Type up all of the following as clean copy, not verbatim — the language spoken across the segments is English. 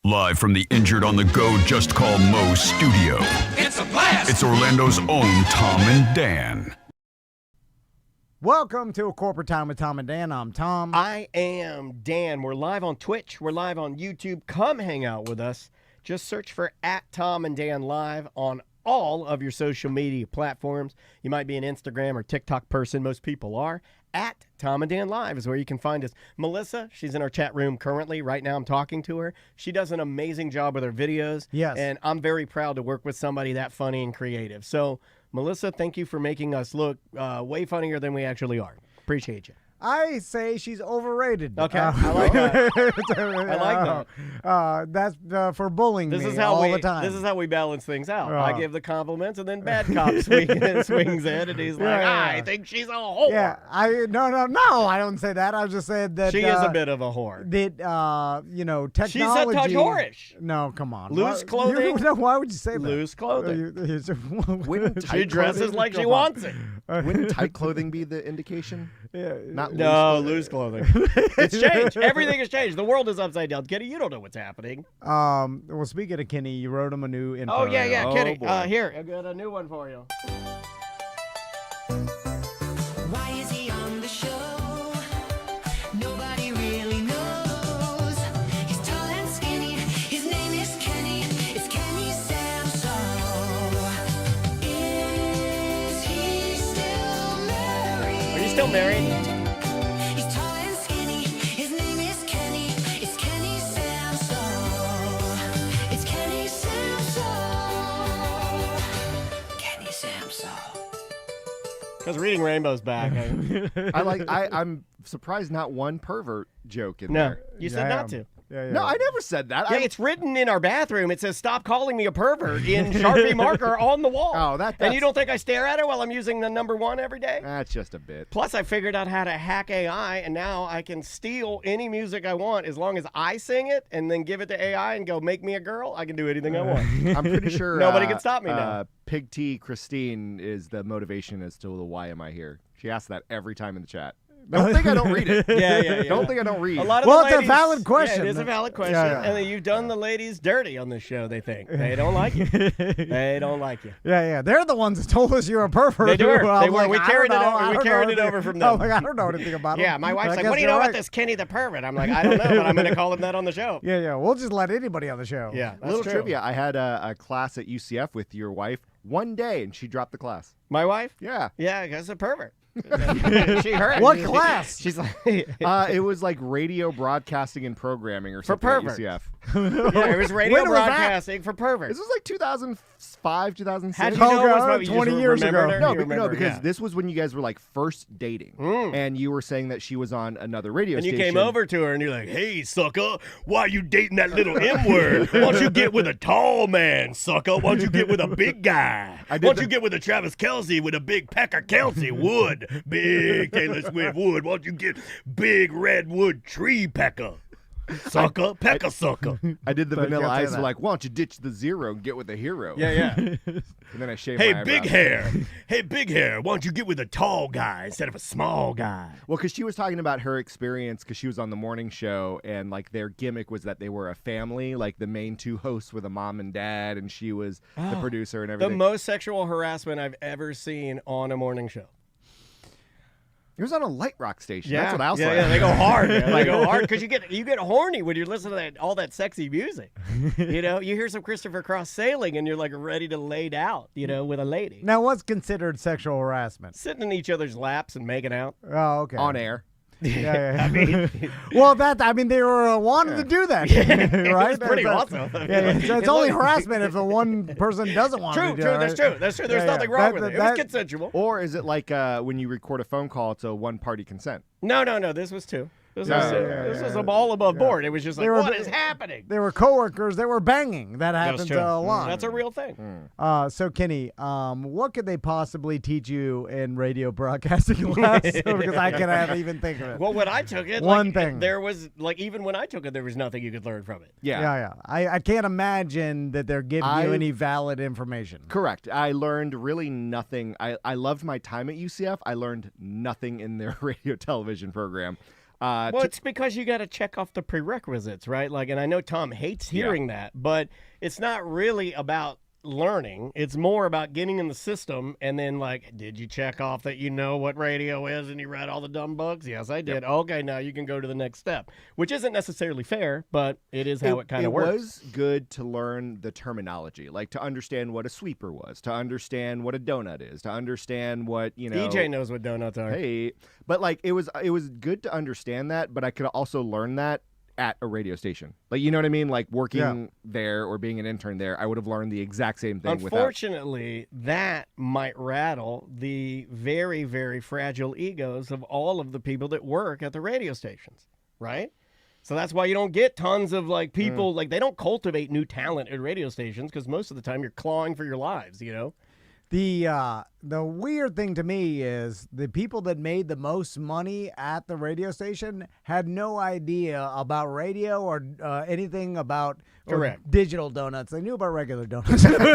Live from the Injured on the Go Just Call Mo studio. It's a blast! It's Orlando's own Tom and Dan. Welcome to A Corporate Time with Tom and Dan. I'm Tom. I am Dan. We're live on Twitch. We're live on YouTube. Come hang out with us. Just search for @TomandDanLive on all of your social media platforms. You might be an Instagram or TikTok person. Most people are. @TomandDanLive is where you can find us. Melissa, she's in our chat room currently. Right now I'm talking to her. She does an amazing job with her videos. Yes. And I'm very proud to work with somebody that funny and creative. So, Melissa, thank you for making us look way funnier than we actually are. Appreciate you. I say she's overrated. Okay, I like that. I like that. That's for bullying This me is how all we the time. This is how we balance things out. I give the compliments, and then bad cop swings in, and he's like, "I think she's a whore." Yeah, no. I don't say that. I just said that She is a bit of a whore. That technology. She's a touch whorish. No, come on. Loose clothing. Why would you say that? Loose clothing. Wouldn't She tight dresses clothing, like she wants it. wouldn't tight clothing be the indication? Yeah. Not No, loose loose clothing. It's changed. Everything has changed. The world is upside down. Kenny, you don't know what's happening. Well, speaking of Kenny, you wrote him a new info. Oh, yeah, Oh, Kenny. boy. Here, I've got a new one for you. Why is he on the show? Nobody really knows. He's tall and skinny. His name is Kenny. It's Kenny Samsel. Is he still married? Are you still married? He's tall and skinny. His name is Kenny. It's Kenny Samsel. It's Kenny Samsel. Kenny Samsel. Because Reading Rainbow's back. I'm surprised not one pervert joke in No, there. you said not to. Yeah. No, I never said that. Yeah, it's written in our bathroom. It says, "Stop calling me a pervert" in Sharpie marker on the wall. Oh, And that's- you don't think I stare at it while I'm using the number 1 every day? That's just a bit. Plus, I figured out how to hack AI, and now I can steal any music I want as long as I sing it and then give it to AI and go, "Make me a girl." I can do anything I want. I'm pretty sure Nobody can stop me now. Pig T Christine is the motivation as to the why am I here. She asks that every time in the chat. Don't think I don't read it. Yeah. Don't think I don't read. A lot of Well, the it's a ladies, valid question. Yeah, it is a valid question. Yeah. And then you've done the ladies dirty on this show, they think. They don't like you. They don't like you. Yeah. They're the ones that told us you're a pervert. They were. I'm They were. like, We I carried don't it know. over- I we don't carried know it over anything- from them. I'm like, I don't know anything about Yeah, him. my wife's I like, guess "What do you you're know right. about this Kenny the pervert?" I'm like, "I don't know, but I'm going to call him that on the show." Yeah. We'll just let anybody on the show. Yeah, A that's little true. trivia. I had a class at UCF with your wife one day, and she dropped the class. My wife? Yeah. Yeah, because a pervert. She heard. What class? She's like, It was like radio broadcasting and programming or For something at perverts. UCF. yeah, it was radio When was that? broadcasting for perverts. This was like 2005, 2006. How'd you know it was Okay, about you 20 just years remembered ago. her? No, You remember, because yeah. this was when you guys were like first dating, and you were saying that she was on another radio And you station. came over to her and you're like, "Hey, sucker, why you dating that little M-word? Why don't you get with a tall man, sucker? Why don't you get with a big guy? Why don't you get with a Travis Kelce with a big Pecker Kelsey wood? Big Taylor Swift wood. Why don't you get big redwood tree pecker? Sucker, pecker sucker." I did the But you Vanilla gotta say Ice. that. Like, why don't you ditch the zero and get with the hero? Yeah. And then I shaved Hey, my big eyebrows. hair. Hey, big hair. Why don't you get with a tall guy instead of a small guy? Well, because she was talking about her experience because she was on the morning show, and like their gimmick was that they were a family. Like the main two hosts were the mom and dad, and she was the producer and The everything. most sexual harassment I've ever seen on a morning show. It was on a light rock station. That's what I'll yeah, say. Yeah, they go hard. Man. They go hard because you get horny when you're listening to all that sexy music. You know, you hear some Christopher Cross sailing and you're like ready to lay out, with a lady. Now, what's considered sexual harassment? Sitting in each other's laps and making out. Oh, okay. On air. Yeah. I mean, Well, they were wanting to do that, right? it's pretty That's- awesome. Yeah, so it's only harassment if the one person doesn't want to True, do true, it. that's right? true. That's true. There's Yeah, nothing yeah. wrong That- with it. It that- was consensual. Or is it like when you record a phone call, it's a one-party consent? No. This was two. This Yeah, was this yeah, was yeah. all above board. It was just like, They were- what is happening? They were coworkers. They were banging. That happens true. a lot. That's a real thing. So, Kenny, what could they possibly teach you in radio broadcasting class? Because I cannot even think of it. Well, when I took it, One thing. there was even when I took it, there was nothing you could learn from it. Yeah. I can't imagine that they're giving you any valid information. Correct. I learned really nothing. I loved my time at UCF. I learned nothing in their radio television program. Well, it's because you got to check off the prerequisites, right? Like, and I know Tom hates hearing that, but it's not really about learning. It's more about getting in the system and then, like, did you check off that you know what radio is and you read all the dumb books? Yes, I did. Okay, now you can go to the next step, which isn't necessarily fair, but it is how it kind of works. It was good to learn the terminology, like to understand what a sweeper was, to understand what a donut is, to understand what, EJ knows what donuts are. Hey, but like it was good to understand that, but I could also learn that at a radio station. Like, you know what I mean? Like working there or being an intern there, I would have learned the exact same thing. Unfortunately, that might rattle the very, very fragile egos of all of the people that work at the radio stations, right? So that's why you don't get tons of like people, like they don't cultivate new talent at radio stations because most of the time you're clawing for your lives, The weird thing to me is the people that made the most money at the radio station had no idea about radio or anything about digital donuts. They knew about regular donuts. Whatever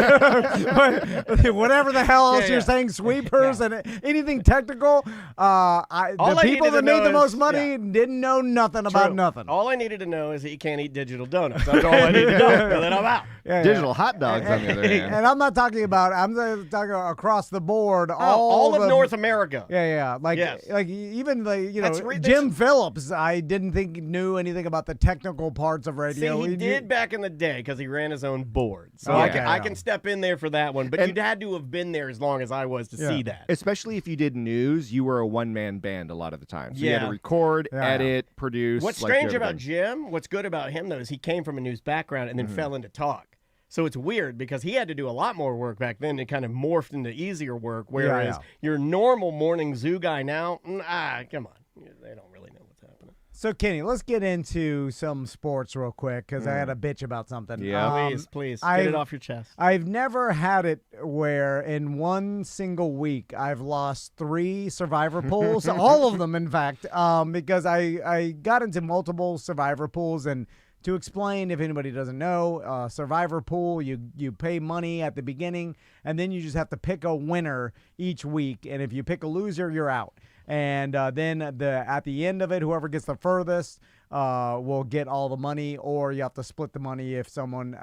the hell else you're saying, sweepers and anything technical. The people that made the most money didn't know nothing about nothing. All I needed to know is that you can't eat digital donuts. That's all I need to know. And then I'm out. Digital hot dogs, on the other hand. And I'm not talking about, I'm talking across the board. All of North America. Yeah. Like even the Jim Phillips, I didn't think knew anything about the technical parts of radio. See, he did back in the day because he ran his own board. So I can step in there for that one. But you'd had to have been there as long as I was to see that. Especially if you did news, you were a one-man band a lot of the time. So you had to record, edit, produce. What's strange about Jim, what's good about him, though, is he came from a news background and then fell into talk. So it's weird because he had to do a lot more work back then. It kind of morphed into easier work, whereas your normal morning zoo guy now, come on. They don't really know what's happening. So, Kenny, let's get into some sports real quick because I had a bitch about something. Yeah, please. Get it off your chest. I've never had it where in one single week I've lost 3 survivor pools, all of them, in fact, because I got into multiple survivor pools. And to explain, if anybody doesn't know, survivor pool, you pay money at the beginning, and then you just have to pick a winner each week. And if you pick a loser, you're out. And then at the end of it, whoever gets the furthest will get all the money, or you have to split the money if someone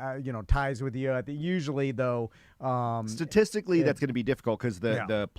ties with you. Usually, though, statistically, that's going to be difficult because the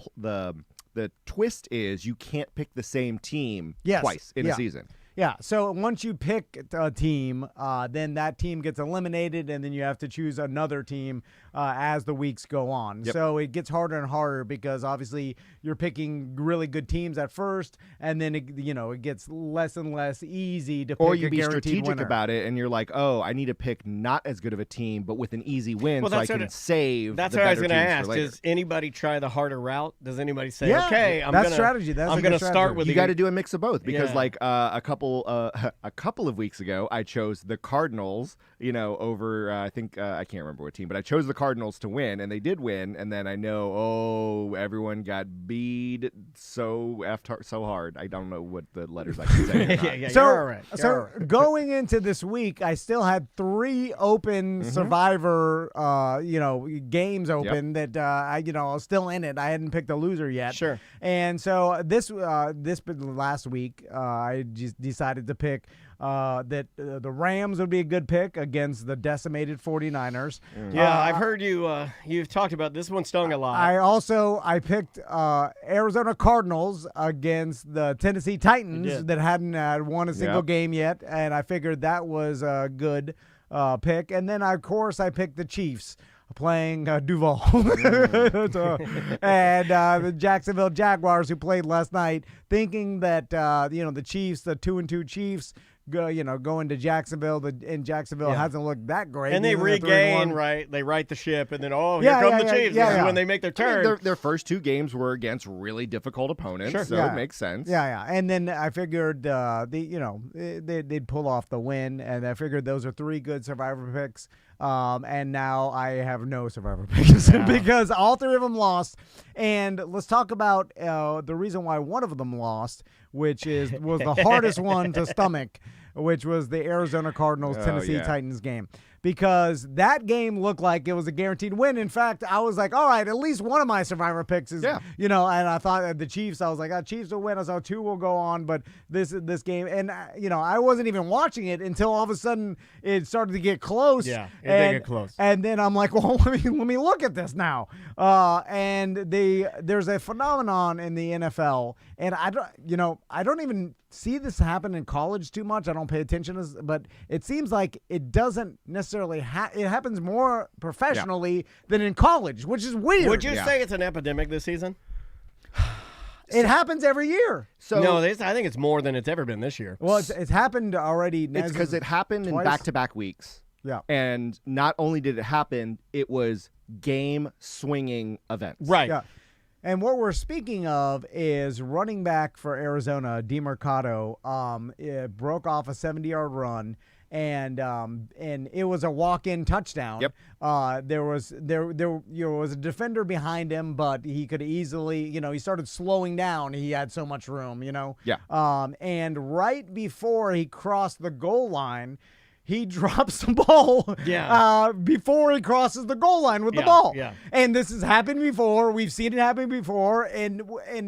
twist is you can't pick the same team twice in a season. Yeah, so once you pick a team, then that team gets eliminated, and then you have to choose another team as the weeks go on. Yep. So it gets harder and harder because obviously you're picking really good teams at first, and then it gets less and less easy to pick or you a be guaranteed strategic winner. about it, and you're like, oh, I need to pick not as good of a team, but with an easy win, so I can save. That's the what I was going to ask. Does anybody try the harder route? Does anybody say, okay, I'm that's strategy. That's I'm going to start with you got to do a mix of both because like a couple of weeks ago, I chose the Cardinals, over I think I can't remember what team, but I chose the Cardinals to win, and they did win. And then I know, everyone got beat so hard. I don't know what the letters I can say. So, you're all right. So going into this week, I still had 3 open Survivor, games open that I was still in it. I hadn't picked a loser yet. Sure. And so this last week, I just decided to pick that the Rams would be a good pick against the decimated 49ers. Yeah, I've heard you've talked about this one. Stung a lot. I picked Arizona Cardinals against the Tennessee Titans that hadn't won a single game yet, and I figured that was a good pick. And then, of course, I picked the Chiefs playing Duval and the Jacksonville Jaguars, who played last night, thinking that the Chiefs, the 2-2 Chiefs, going to Jacksonville, and Jacksonville hasn't looked that great. And they regain, right? They right the ship, and then here come the Chiefs. This is when they make their turn. I mean, their first 2 games were against really difficult opponents, so it makes sense. Yeah. And then I figured they'd pull off the win, and I figured those are 3 good survivor picks. And now I have no survivor picks because all 3 of them lost. And let's talk about the reason why one of them lost, which was the hardest one to stomach, which was the Arizona Cardinals Tennessee Titans game. because that game looked like it was a guaranteed win. In fact, I was like, all right, at least one of my survivor picks is, and I thought the Chiefs, I was like, Chiefs will win. I thought 2 will go on, but this game, and I wasn't even watching it until all of a sudden it started to get close. Yeah, it did get close. And then I'm like, well, let me look at this now. And there's a phenomenon in the NFL, and I don't even see this happen in college too much. I don't pay attention, but it seems like it doesn't necessarily it happens more professionally than in college, which is weird. Would you say it's an epidemic this season? It happens every year. So no, I think it's more than it's ever been this year. Well, it's happened already. It's because it happened in back-to-back weeks. Yeah. And not only did it happen, it was game-swinging events. Right. Yeah. And what we're speaking of is running back for Arizona, DeMercado. It broke off a 70-yard run, and it was a walk-in touchdown. Yep. There was a defender behind him, but he could easily, he started slowing down. He had so much room, Yeah. And right before he crossed the goal line, he drops the ball before he crosses the goal line with the ball. Yeah. And this has happened before. We've seen it happen before. And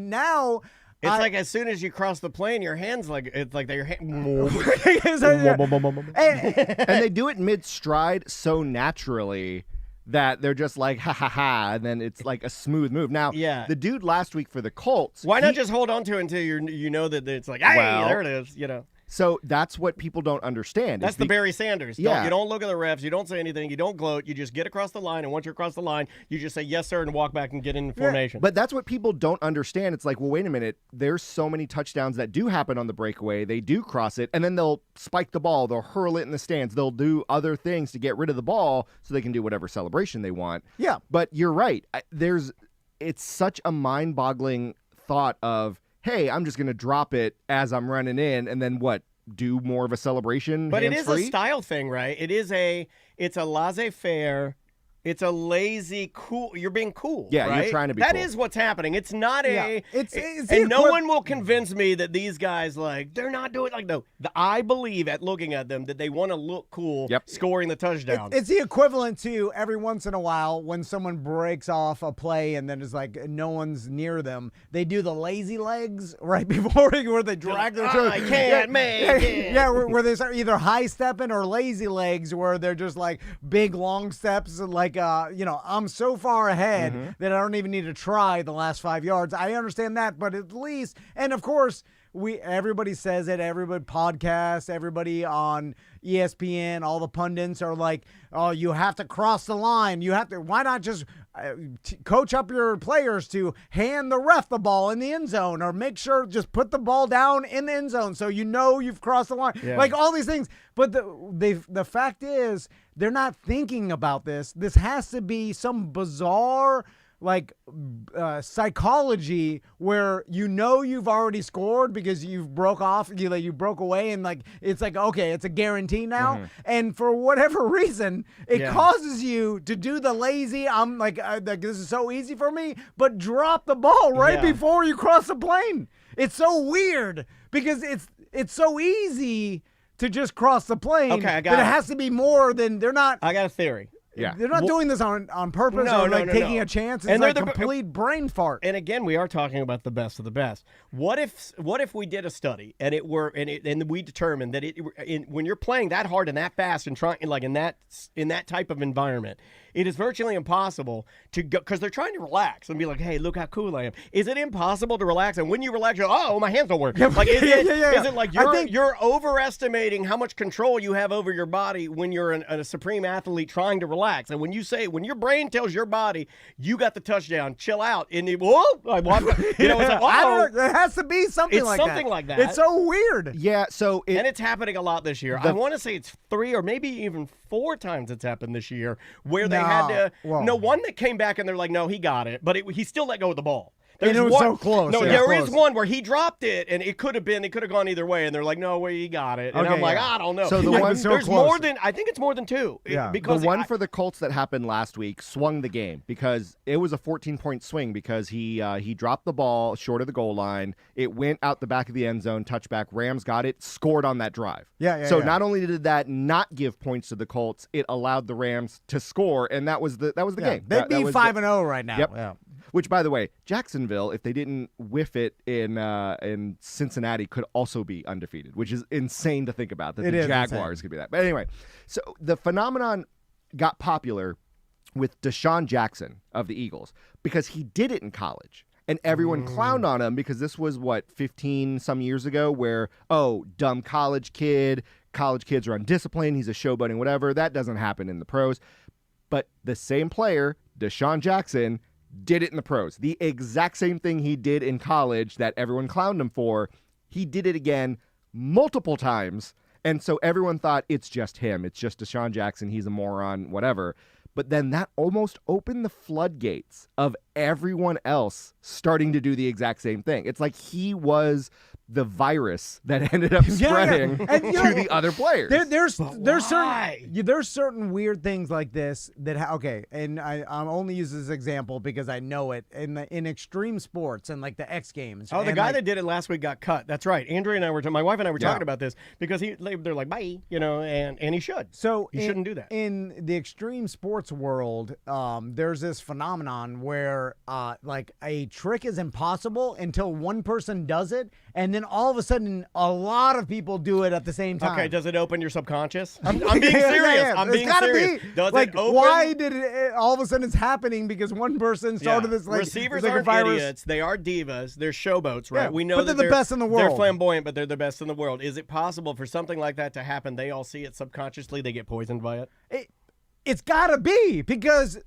now it's like as soon as you cross the plane, your hands it's like your hand. And they do it mid-stride so naturally that they're just like, ha, ha, ha, and then it's like a smooth move. Now, the dude last week for the Colts. Why not just hold on to it until you know that it's like, hey, there it is, So that's what people don't understand. That's the Barry Sanders. You don't look at the refs. You don't say anything. You don't gloat. You just get across the line. And once you're across the line, you just say, yes, sir, and walk back and get in formation. But that's what people don't understand. It's like, well, wait a minute. There's so many touchdowns that do happen on the breakaway. They do cross it, and then they'll spike the ball. They'll hurl it in the stands. They'll do other things to get rid of the ball so they can do whatever celebration they want. Yeah. But you're right. It's such a mind-boggling thought of, hey, I'm just going to drop it as I'm running in, and then what? Do more of a celebration. But it is hands-free? a style thing, right? It's a laissez-faire. It's a lazy cool. You're being cool. Yeah, right? you're trying to be That cool. is what's happening. It's not it's and no one will convince me that these guys they're not doing I believe at looking at them that they want to look cool scoring the touchdown. It's the equivalent to every once in a while when someone breaks off a play and then it's like no one's near them. They do the lazy legs right before where they drag their toes. I can't make it. Yeah, where they start either high stepping or lazy legs, where they're just like big long steps and I'm so far ahead that I don't even need to try the last 5 yards. I understand that, but at least, and of course, everybody says it, everybody podcasts, everybody on ESPN, all the pundits are like, oh, you have to cross the line. Why not just coach up your players to hand the ref the ball in the end zone, or make sure just put the ball down in the end zone so you've crossed the line. Yeah. Like all these things. But the fact is, they're not thinking about this. This has to be some bizarre psychology where you've already scored because you've broke off, you broke away, and it's like, okay, it's a guarantee now. And for whatever reason, it causes you to do the lazy, I'm like this is so easy for me, but drop the ball right before you cross the plane. It's so weird because it's so easy to just cross the plane. Okay, I got but it. It has to be more than they're not. I got a theory. Yeah. They're not doing this on purpose or taking a chance. It's And like they're complete brain fart. And again, we are talking about the best of the best. What if we did a study and we determined that when you're playing that hard and that fast and trying in that type of environment, it is virtually impossible to go, because they're trying to relax and be like, hey, look how cool I am. Is it impossible to relax? And when you relax, you're like, oh, my hands don't work. Is it like you're overestimating how much control you have over your body when you're a supreme athlete trying to relax? And when your brain tells your body, you got the touchdown, chill out, and it's like, I don't know. There has to be something like that. It's something like that. It's so weird. Yeah, so and it's happening a lot this year. I want to say it's 3 or maybe even 4 times it's happened this year where they had to. Whoa. No, one that came back and they're like, no, he got it, but he still let go of the ball. And it was so close. No, Yeah, there is close. one where he dropped it, and it could have gone either way. And they're like, no way, he got it. And Okay, I'm like, yeah. I don't know. So the one- so there's close. more than I think it's more than two. Yeah. because The one for the Colts that happened last week swung the game because it was a 14-point swing because he dropped the ball short of the goal line. It went out the back of the end zone, touchback. Rams got it, scored on that drive. Yeah. So not only did that not give points to the Colts, it allowed the Rams to score, and that was the game. They'd That be was 5-0 right now. Yep. Yeah. Which, by the way, Jacksonville, if they didn't whiff it in Cincinnati, could also be undefeated, which is insane to think about. That It the is Jaguars insane. could be that. But anyway, so the phenomenon got popular with Deshaun Jackson of the Eagles because he did it in college. And everyone clowned on him because this was, 15 some years ago where, dumb college kids are undisciplined, he's a showboating, whatever. That doesn't happen in the pros. But the same player, Deshaun Jackson, did it in the pros. The exact same thing he did in college that everyone clowned him for, he did it again multiple times. And so everyone thought it's just him. It's just Deshaun Jackson. He's a moron, whatever. But then that almost opened the floodgates of everyone else starting to do the exact same thing. It's like he was the virus that ended up spreading And, to the other players. There's why? certain weird things like this that and I'm only using this example because I know it in extreme sports and like the X Games. Oh, the and guy like, that did it last week got cut. That's right. Andrea and I were, my wife and I were Yeah. talking about this because they're like, bye, and he should. So he shouldn't do that. In the extreme sports world, there's this phenomenon where like a trick is impossible until one person does it, and then all of a sudden a lot of people do it at the same time. Okay, does it open your subconscious? I'm being serious. Yeah. I'm There's being gotta serious. be. Does like, it open? why did it all of a sudden it's happening because one person started this like Receivers it's like a aren't virus. idiots. They are divas. They're showboats, right? Yeah, We know but that they're the best in the They're world. flamboyant, but they're the best in the world. Is it possible for something like that to happen? They all see it subconsciously. They get poisoned by it. It's got to be because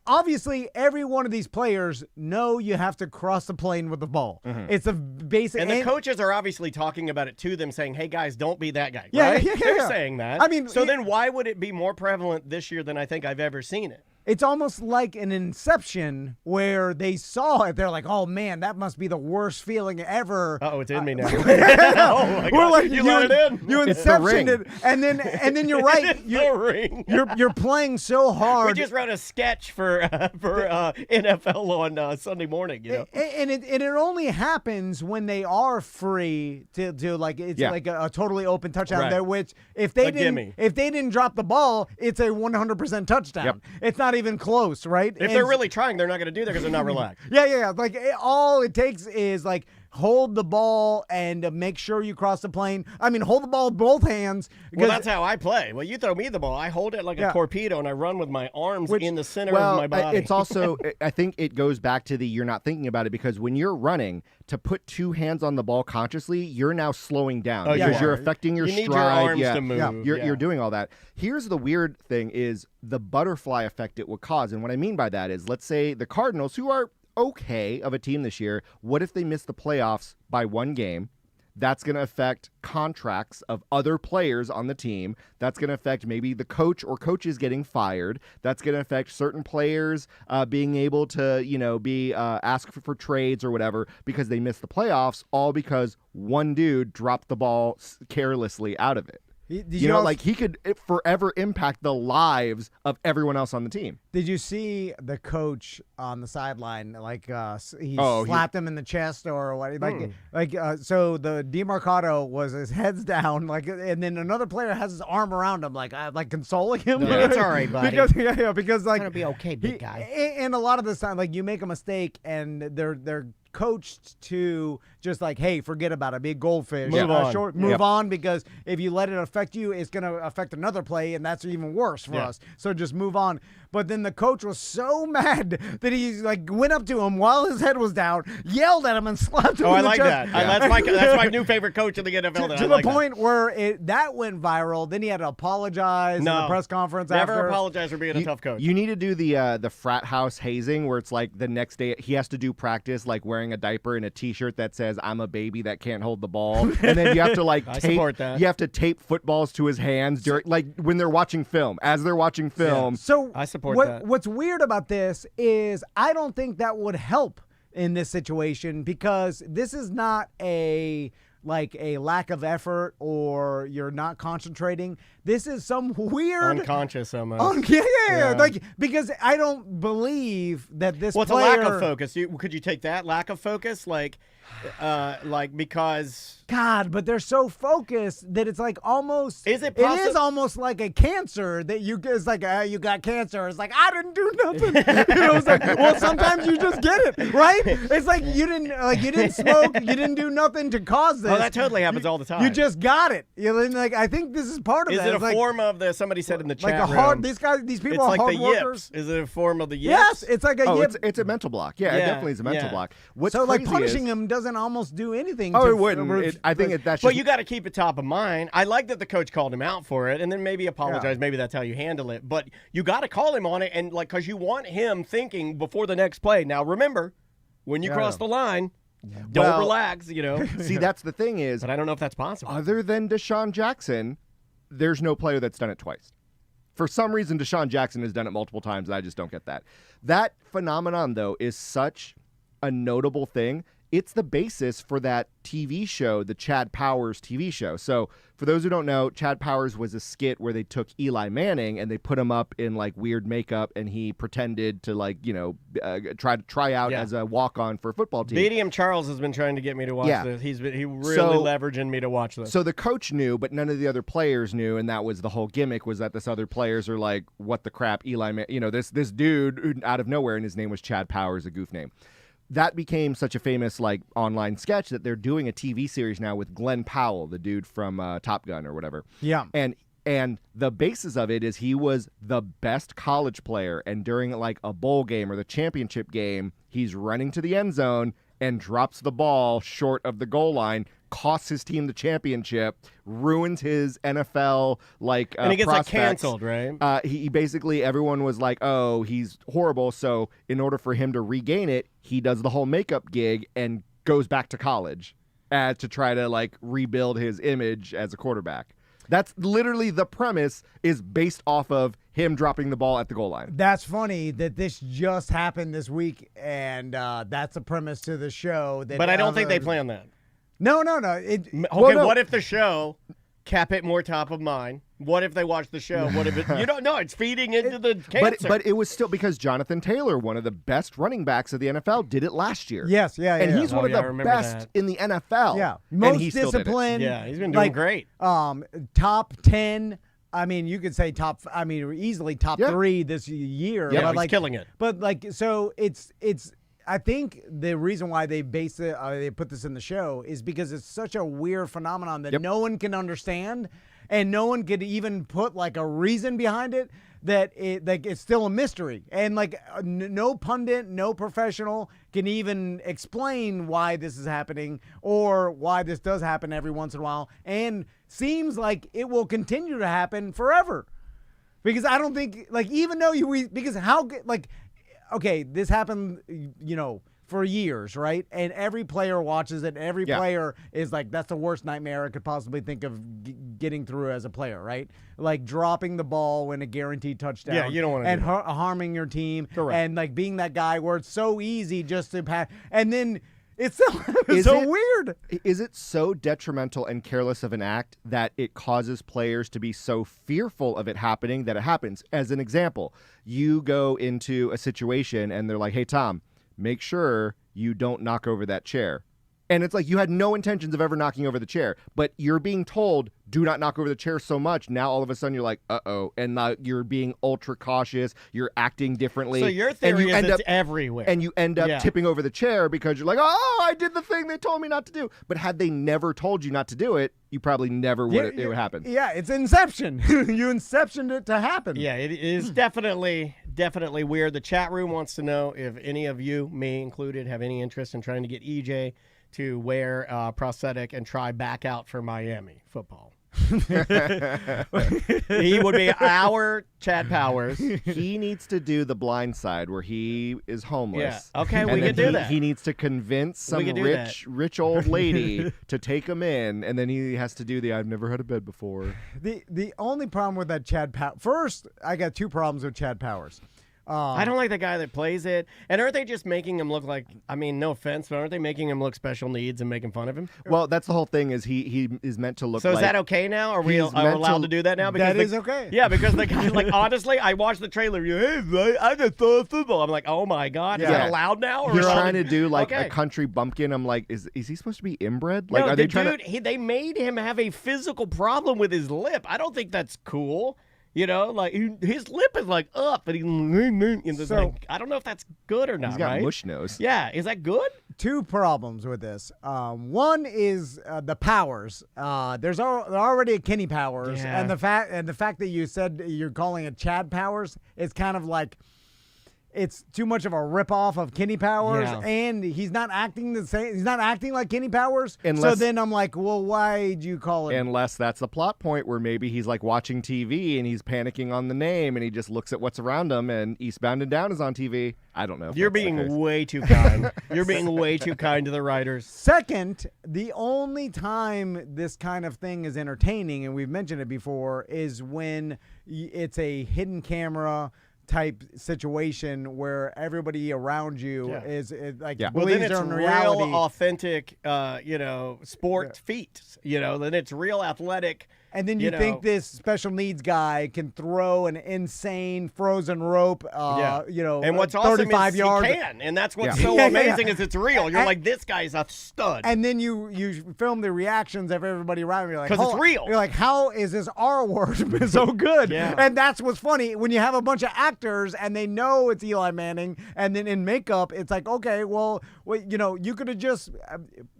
obviously every one of these players know you have to cross the plane with the ball. It's a basic. And the coaches are obviously talking about it to them, saying, "Hey guys, don't be that guy." Yeah, right? yeah, They're yeah. saying that. I mean, so then why would it be more prevalent this year than I think I've ever seen it? It's almost like an Inception where they saw it. They're like, "Oh man, that must be the worst feeling ever." Oh, it's in me now. Oh my We're God. like, you let it in. You It's the ring. Inceptioned it, and then you're right. It's the ring. You're playing so We hard. just wrote a sketch for NFL on Sunday morning. You know. And it only happens when they are free to like it's Yeah. like a totally open touchdown Right. there. Which if they gimme. didn't drop the ball, it's a 100% touchdown. Yep. It's not even close, right? If they're really trying, they're not going to do that because they're not relaxed. yeah. Like all it takes is like hold the ball and make sure you cross the plane. I mean, hold the ball with both hands. Well, that's how I play. Well, you throw me the ball, I hold it like Yeah. a torpedo, and I run with my arms in the center well, of my body. it's also, I think it goes back to the you're not thinking about it because when you're running, to put two hands on the ball consciously, you're now slowing down Oh, because yeah. you're affecting your you need stride. your arms yeah. to move. Yeah. You're doing all that. Here's the weird thing is the butterfly effect it would cause. And what I mean by that is, let's say the Cardinals, who are okay of a team this year, what if they miss the playoffs by one game? That's going to affect contracts of other players on the team. That's going to affect maybe the coach or coaches getting fired. That's going to affect certain players being able to, be asked for trades or whatever because they missed the playoffs, all because one dude dropped the ball carelessly out of it. Did You know, also- like he could forever impact the lives of everyone else on the team. Did you see the coach on the sideline? Like he Oh, slapped him in the chest or what? So the DeMarcado was his head's down, and then another player has his arm around him, like consoling him. No, it's all right, buddy. because like gonna be okay, big he- guy. And a lot of the time, like you make a mistake, and they're coached to just like, hey, forget about it, be a goldfish, Move on. move Yep. on, because if you let it affect you, it's gonna affect another play, and that's even worse for Yeah. us. So just move on. But then the coach was so mad that he like went up to him while his head was down, yelled at him, and slapped him. Oh, in I the like chest. that. That's my new favorite coach in the NFL. To the point where that went viral. Then he had to apologize in the press conference. Never after. apologize for being a tough coach. You need to do the frat house hazing where it's like the next day he has to do practice like wearing a diaper and a T-shirt that says "I'm a baby that can't hold the ball," and then you have to like I tape. support that. You have to tape footballs to his hands during like when they're watching film. As they're watching film, So I support what, that. What's weird about this is I don't think that would help in this situation because this is not a lack of effort or you're not concentrating. This is some weird Unconscious almost. Yeah. Like because I don't believe that this Well, it's player, a lack of focus. Could you take that lack of focus? Like because God, but they're so focused that it's like almost. Is it It is almost like a cancer that you. It's like you got cancer. It's like I didn't do nothing. It's like, well, sometimes you just get it, right? It's like you didn't smoke, you didn't do nothing to cause this. Oh, that totally happens all the time. You just got it. You know, like I think this is part of Is that. it It's a like, form of the? Somebody said in the like chat a hard. room. These people It's are like hard the workers. yips. Is it a form of the yips? Yes, it's like a Oh, yip. it's a mental block. Yeah, it Yeah, definitely is a mental yeah. block. What's So like crazy punishing is, him doesn't almost do anything. Oh, to it wouldn't. I think that's But just you got to keep it top of mind. I like that the coach called him out for it, and then maybe apologize. Yeah. Maybe that's how you handle it. But you got to call him on it, and like because you want him thinking before the next play. Now remember, when you cross the line, don't Well- relax. You know. see. That's the thing is, But I don't know if that's possible. other than Deshaun Jackson, there's no player that's done it twice. For some reason, Deshaun Jackson has done it multiple times, and I just don't get that. That phenomenon, though, is such a notable thing. It's the basis for that TV show, the Chad Powers TV show. So for those who don't know, Chad Powers was a skit where they took Eli Manning and they put him up in like weird makeup and he pretended to try out Yeah. as a walk-on for a football team. BDM Charles has been trying to get me to watch Yeah. this. He really So- leveraging me to watch this. So the coach knew, but none of the other players knew, and that was the whole gimmick. Was that this other players are like, "What the crap, Eli?" This dude who, out of nowhere, and his name was Chad Powers, a goof name. That became such a famous like online sketch that they're doing a TV series now with Glenn Powell, the dude from Top Gun or whatever. Yeah. And the basis of it is he was the best college player, and during like a bowl game or the championship game, he's running to the end zone and drops the ball short of the goal line, costs his team the championship, ruins his NFL and he gets like prospects. canceled, right? He basically, everyone was like, oh, he's horrible. So in order for him to regain it, he does the whole makeup gig and goes back to college to try to like rebuild his image as a quarterback. That's literally the premise is based off of him dropping the ball at the goal line. That's funny that this just happened this week, and that's a premise to the show. But I don't think they planned that. No. Okay, no. what if the show kept it more top of mind? What if they watched the show? What if it? You don't know. It's feeding into the cancer. But it was still because Jonathan Taylor, one of the best running backs of the NFL, did it last year. Yes, yeah, And yeah. he's Oh, one yeah, I of the remember best that. in the NFL. Yeah, and most he still did it. disciplined. Yeah, he's been doing like, great. Top 10. I mean, you could say top. I mean, easily top Yeah. 3 this year. Yeah, but he's like killing it. But like, so it's. I think the reason why they base it, they put this in the show, is because it's such a weird phenomenon that no one can understand, and no one could even put like a reason behind it. That it's still a mystery, and like no pundit, no professional can even explain why this is happening or why this does happen every once in a while, and seems like it will continue to happen forever. Because I don't think even though okay, this happened, for years, right? And every player watches it. Every player is like, that's the worst nightmare I could possibly think of getting through as a player, right? Like dropping the ball when a guaranteed touchdown. Yeah, you don't wanna and do that. harming your team. Correct. And like being that guy where it's so easy just to pass. And then it's Is so it- weird. Is it so detrimental and careless of an act that it causes players to be so fearful of it happening that it happens? As an example, you go into a situation and they're like, hey, Tom, make sure you don't knock over that chair. And it's like you had no intentions of ever knocking over the chair, but you're being told, do not knock over the chair so much. Now all of a sudden you're like, uh-oh. And you're being ultra cautious. You're acting differently. So your and theory you is end it's up everywhere. and you end up Yeah. tipping over the chair because you're like, oh, I did the thing they told me not to do. But had they never told you not to do it, you probably never would. It would happen. Yeah, it's Inception. You Inceptioned it to happen. Yeah, it is definitely weird. The chat room wants to know if any of you, me included, have any interest in trying to get EJ to wear a prosthetic and try back out for Miami football. He would be our Chad Powers. He needs to do the blind side where he is homeless. Yeah. Okay, And we then can do he, that. He needs to convince some can do rich old lady to take him in, and then he has to do the I've never had a bed before. The only problem with that Chad Powers, first, I got 2 problems with Chad Powers. I don't like the guy that plays it. And aren't they just making him look like, I mean, no offense, but aren't they making him look special needs and making fun of him? Well, that's the whole thing. Is he is meant to look. So like is that okay now? Are we he's allowed meant to do that now? Because That is okay. Yeah, because the guy, like, honestly, I watched the trailer. Hey, I just saw football. I'm like, oh my God, is Yeah. that allowed now? Or He's is it- trying to do like Okay. a country bumpkin. I'm like, is he supposed to be inbred? Like, No, are the they trying dude, they made him have a physical problem with his lip. I don't think that's cool. You know, like his lip is like up, and he's So- like, I don't know if that's good or not. He's got right? mush nose. Yeah, is that good? Two problems with this. One is the powers. There's already a Kenny Powers, Yeah. and the fact that you said you're calling it Chad Powers is kind of like it's too much of a ripoff of Kenny Powers, Yeah. and he's not acting the same. He's not acting like Kenny Powers. So Unless- then I'm like, well, why'd you call it? Unless that's the plot point where maybe he's like watching TV and he's panicking on the name and he just looks at what's around him and Eastbound and Down is on TV. I don't know. if You're that's the being case. way too kind. You're being way too kind to the writers. Second, the only time this kind of thing is entertaining, and we've mentioned it before, is when it's a hidden camera type situation where everybody around you Yeah. is like Yeah. Well, believes then it's they're in real reality. authentic, sport feet. Then it's real athletic. And then you think this special needs guy can throw an insane frozen rope, And what's awesome 35 is yards. he can, and that's what's Yeah. so Yeah, yeah, amazing yeah. is it's real. You're And- like, this guy's a stud. And then you film the reactions of everybody around you. You're like, 'Cause it's "Hold-" real. You're like, how is this R word so good? Yeah. And that's what's funny when you have a bunch of actors and they know it's Eli Manning, and then in makeup, it's like, okay, well, you could have just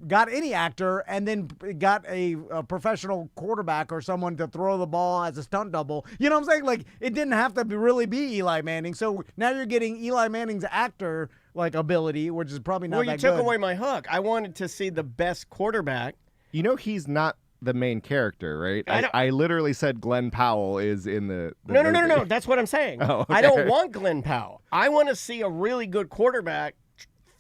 got any actor and then got a professional quarterback or someone to throw the ball as a stunt double. You know what I'm saying? Like, it didn't have to really be Eli Manning. So now you're getting Eli Manning's actor ability, which is probably not well, that you took good. away my hook. I wanted to see the best quarterback. You know he's not the main character, right? I don't- I literally said Glenn Powell is in the No. movie. That's what I'm saying. Oh, I okay. don't want Glenn Powell. I want to see a really good quarterback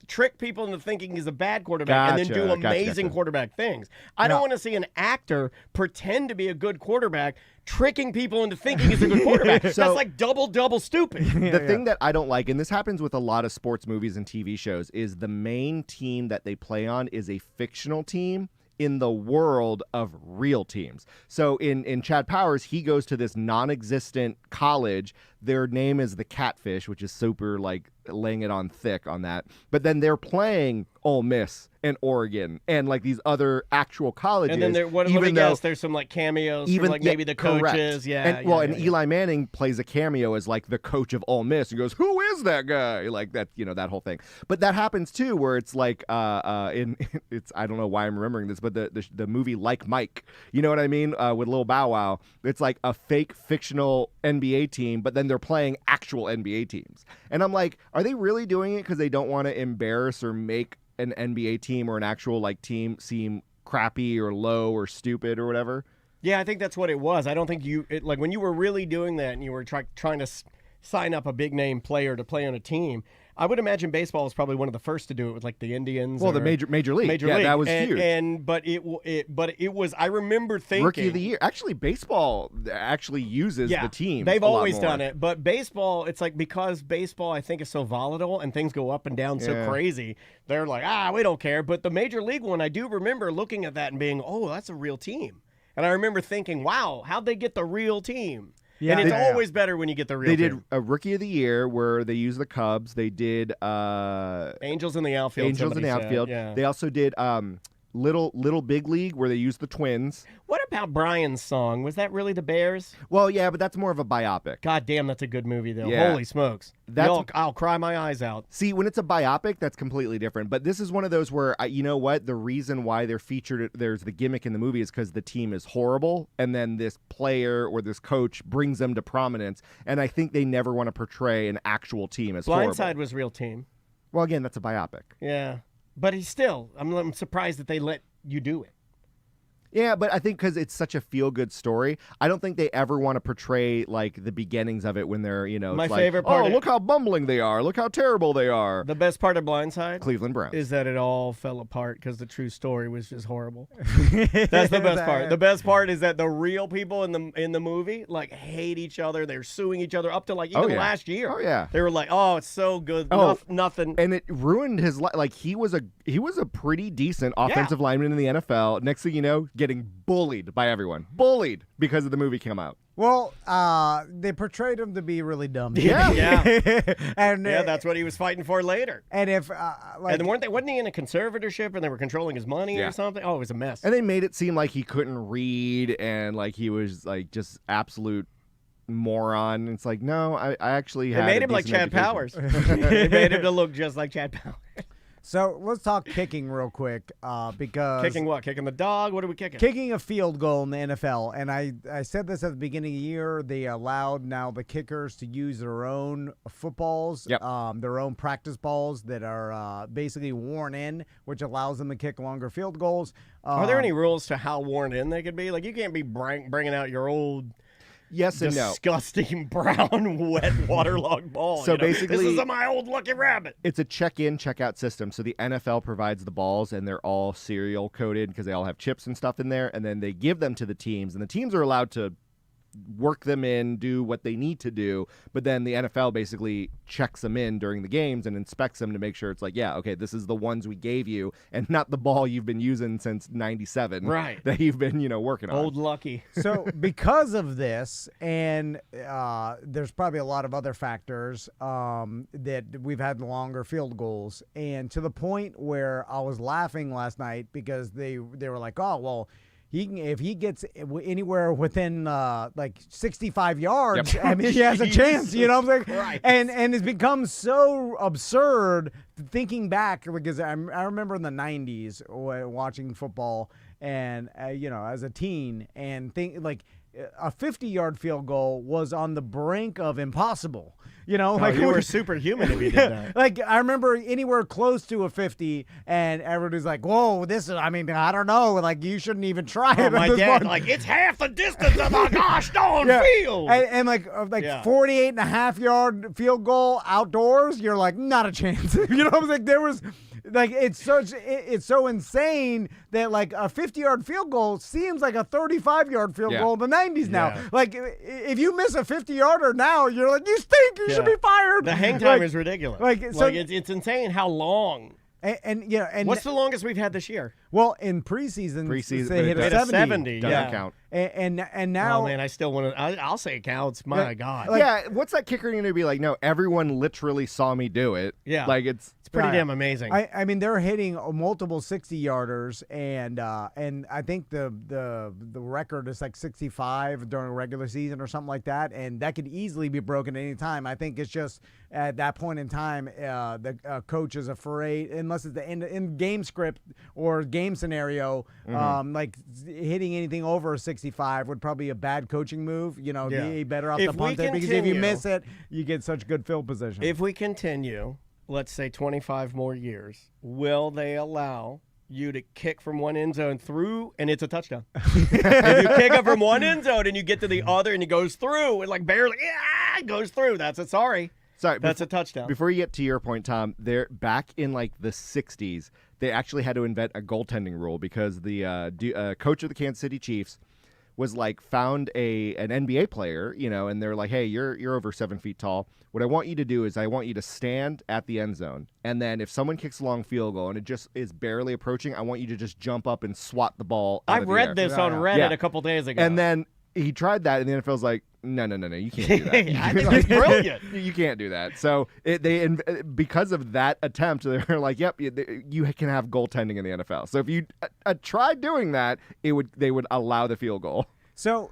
trick people into thinking he's a bad quarterback and then do Gotcha, amazing gotcha. quarterback things. I don't want to see an actor pretend to be a good quarterback, tricking people into thinking he's a good quarterback. That's like double stupid. The thing that I don't like, and this happens with a lot of sports movies and TV shows, is the main team that they play on is a fictional team in the world of real teams. So in Chad Powers, he goes to this non-existent college. Their name is the Catfish, which is super like laying it on thick on that. But then they're playing Ole Miss and Oregon and like these other actual colleges. And then there, let me even though- guess, there's some like cameos from like maybe the correct. coaches. Yeah. And, and Eli Manning plays a cameo as like the coach of Ole Miss and goes, "Who is that guy?" Like that, that whole thing. But that happens too, where it's like it's I don't know why I'm remembering this, but the movie Like Mike, you know what I mean, with Lil Bow Wow. It's like a fake fictional NBA team, but then they're playing actual NBA teams. And I'm like, are they really doing it because they don't want to embarrass or make an NBA team or an actual like team seem crappy or low or stupid or whatever? Yeah, I think that's what it was. I don't think like when you were really doing that and you were trying to sign up a big name player to play on a team. I would imagine baseball was probably one of the first to do it with like the Indians. Well, or the major league. Major yeah, league. that was huge. But it was. I remember thinking Rookie of the year. Actually, baseball actually uses the team. They've a lot always more. done it, but baseball, it's like because baseball, I think, is so volatile and things go up and down so Yeah. crazy. They're like, we don't care. But the major league one, I do remember looking at that and being, oh, that's a real team. And I remember thinking, wow, how'd they get the real team? Yeah, and it's yeah, yeah. always better when you get the real They team. did a Rookie of the Year where they used the Cubs. They did Angels in the outfield. Angels in the somebody said. outfield. Yeah. They also did Little Big League where they used the Twins. What about Brian's song? Was that really the Bears? Well, yeah, but that's more of a biopic. God damn, that's a good movie, though. Yeah. Holy smokes. That's- I'll cry my eyes out. See, when it's a biopic, that's completely different. But this is one of those where, you know what? The reason why they're featured, there's the gimmick in the movie is because the team is horrible. And then this player or this coach brings them to prominence. And I think they never want to portray an actual team as horrible. Blindside was real team. Well, again, that's a biopic. Yeah. But I'm surprised that they let you do it. Yeah, but I think because it's such a feel-good story, I don't think they ever want to portray like the beginnings of it when they're, My it's favorite like, part oh, of- look how bumbling they are, look how terrible they are. The best part of Blindside Cleveland Browns. is that it all fell apart because the true story was just horrible. That's the best part. The best part is that the real people in the movie like hate each other. They're suing each other up to like even yeah. last year. Oh, yeah. They were like, "Oh, it's so good. Oh, Nothing." And it ruined his life. Like he was a pretty decent offensive lineman in the NFL. Next thing you know, getting bullied by everyone. Bullied because of the movie came out. Well, they portrayed him to be really dumb. Yeah. Yeah. And Yeah, that's what he was fighting for later. and if like And wasn't he in a conservatorship and they were controlling his money Yeah. or something? Oh, it was a mess. And they made it seem like he couldn't read and like he was like just absolute moron. It's like, no, I actually They had made a him like decent Chad education. Powers. They made him to look just like Chad Powers. so, let's talk kicking real quick because Kicking what? Kicking the dog? What are we kicking? kicking a field goal in the NFL, and I said this at the beginning of the year, they allowed now the kickers to use their own footballs, Yep. their own practice balls that are basically worn in, which allows them to kick longer field goals. Are there any rules to how worn in they could be? Like, you can't be bringing out your old Yes and no. disgusting brown, wet, waterlogged ball. So you know? basically- this is my old lucky rabbit. It's a check-in, check-out system. So the NFL provides the balls, and they're all serial coded because they all have chips and stuff in there, and then they give them to the teams, and the teams are allowed to work them in, do what they need to do, but then the NFL basically checks them in during the games and inspects them to make sure it's like, yeah, okay, this is the ones we gave you, and not the ball you've been using since '97, Right. That you've been, working on. Old lucky. So because of this, and there's probably a lot of other factors that we've had longer field goals, and to the point where I was laughing last night because they were like, oh well, if he gets anywhere within like 65 yards, Yep. I mean, he has a chance. You know what I'm saying? Christ. And it's become so absurd thinking back because I remember in the 90s watching football and as a teen and think like a 50-yard field goal was on the brink of impossible. Like you were superhuman if you did that. like I remember anywhere close to a 50, and everybody's like, "Whoa, this is." I mean, I don't know. Like you shouldn't even try it. Oh, at my this dad, point. like, it's half the distance of the gosh darn Yeah. field. And Yeah. 48 and a half yard field goal outdoors, you're like, not a chance. I'm like, there was like it's so insane that like a 50-yard field goal seems like a 35-yard field Yeah. goal in the 90s now. Yeah. Like if you miss a 50-yarder now, you're like, you stink. You should Yeah. be fired. The hang time Like- is ridiculous. like, so- it's insane how long. and What's the longest we've had this year? well in preseason Preseason, they hit but a it Hit a 70. 70, Doesn't yeah. count. And now Oh man, I still want to. I'll say it counts. My Yeah, God, like- Yeah, what's that kicker going to be like? No, everyone literally saw me do it. Yeah. Like it's it's pretty Yeah. damn amazing. I mean they're hitting multiple 60-yarders and I think the record is like 65 during a regular season or something like that, and that could easily be broken at any time. I think it's just at that point in time the coach is afraid, unless it's the in game script or game scenario, like hitting anything over 65 would probably be a bad coaching move. Yeah. Be better off If to we punt it because if you continue- miss it, you get such good field position. If we continue, let's say 25 more years, will they allow you to kick from one end zone through and it's a touchdown? If you kick it from one end zone and you get to the other and it goes through, it like barely it goes through. That's a sorry. sorry. That's a touchdown. Before you get to your point, Tom, they're back in like the 60s. They actually had to invent a goaltending rule because the coach of the Kansas City Chiefs was like found an NBA player, and they're like, hey, you're over 7 feet tall. What I want you to do is I want you to stand at the end zone, and then if someone kicks a long field goal and it just is barely approaching, I want you to just jump up and swat the ball out I of the read air. this on Reddit Yeah. a couple days ago. And then he tried that, and the NFL's like, no, you can't do that. I think it's brilliant. You can't do that. So because of that attempt, they're like, yep, you can have goaltending in the NFL. So if you tried doing that, they would allow the field goal. So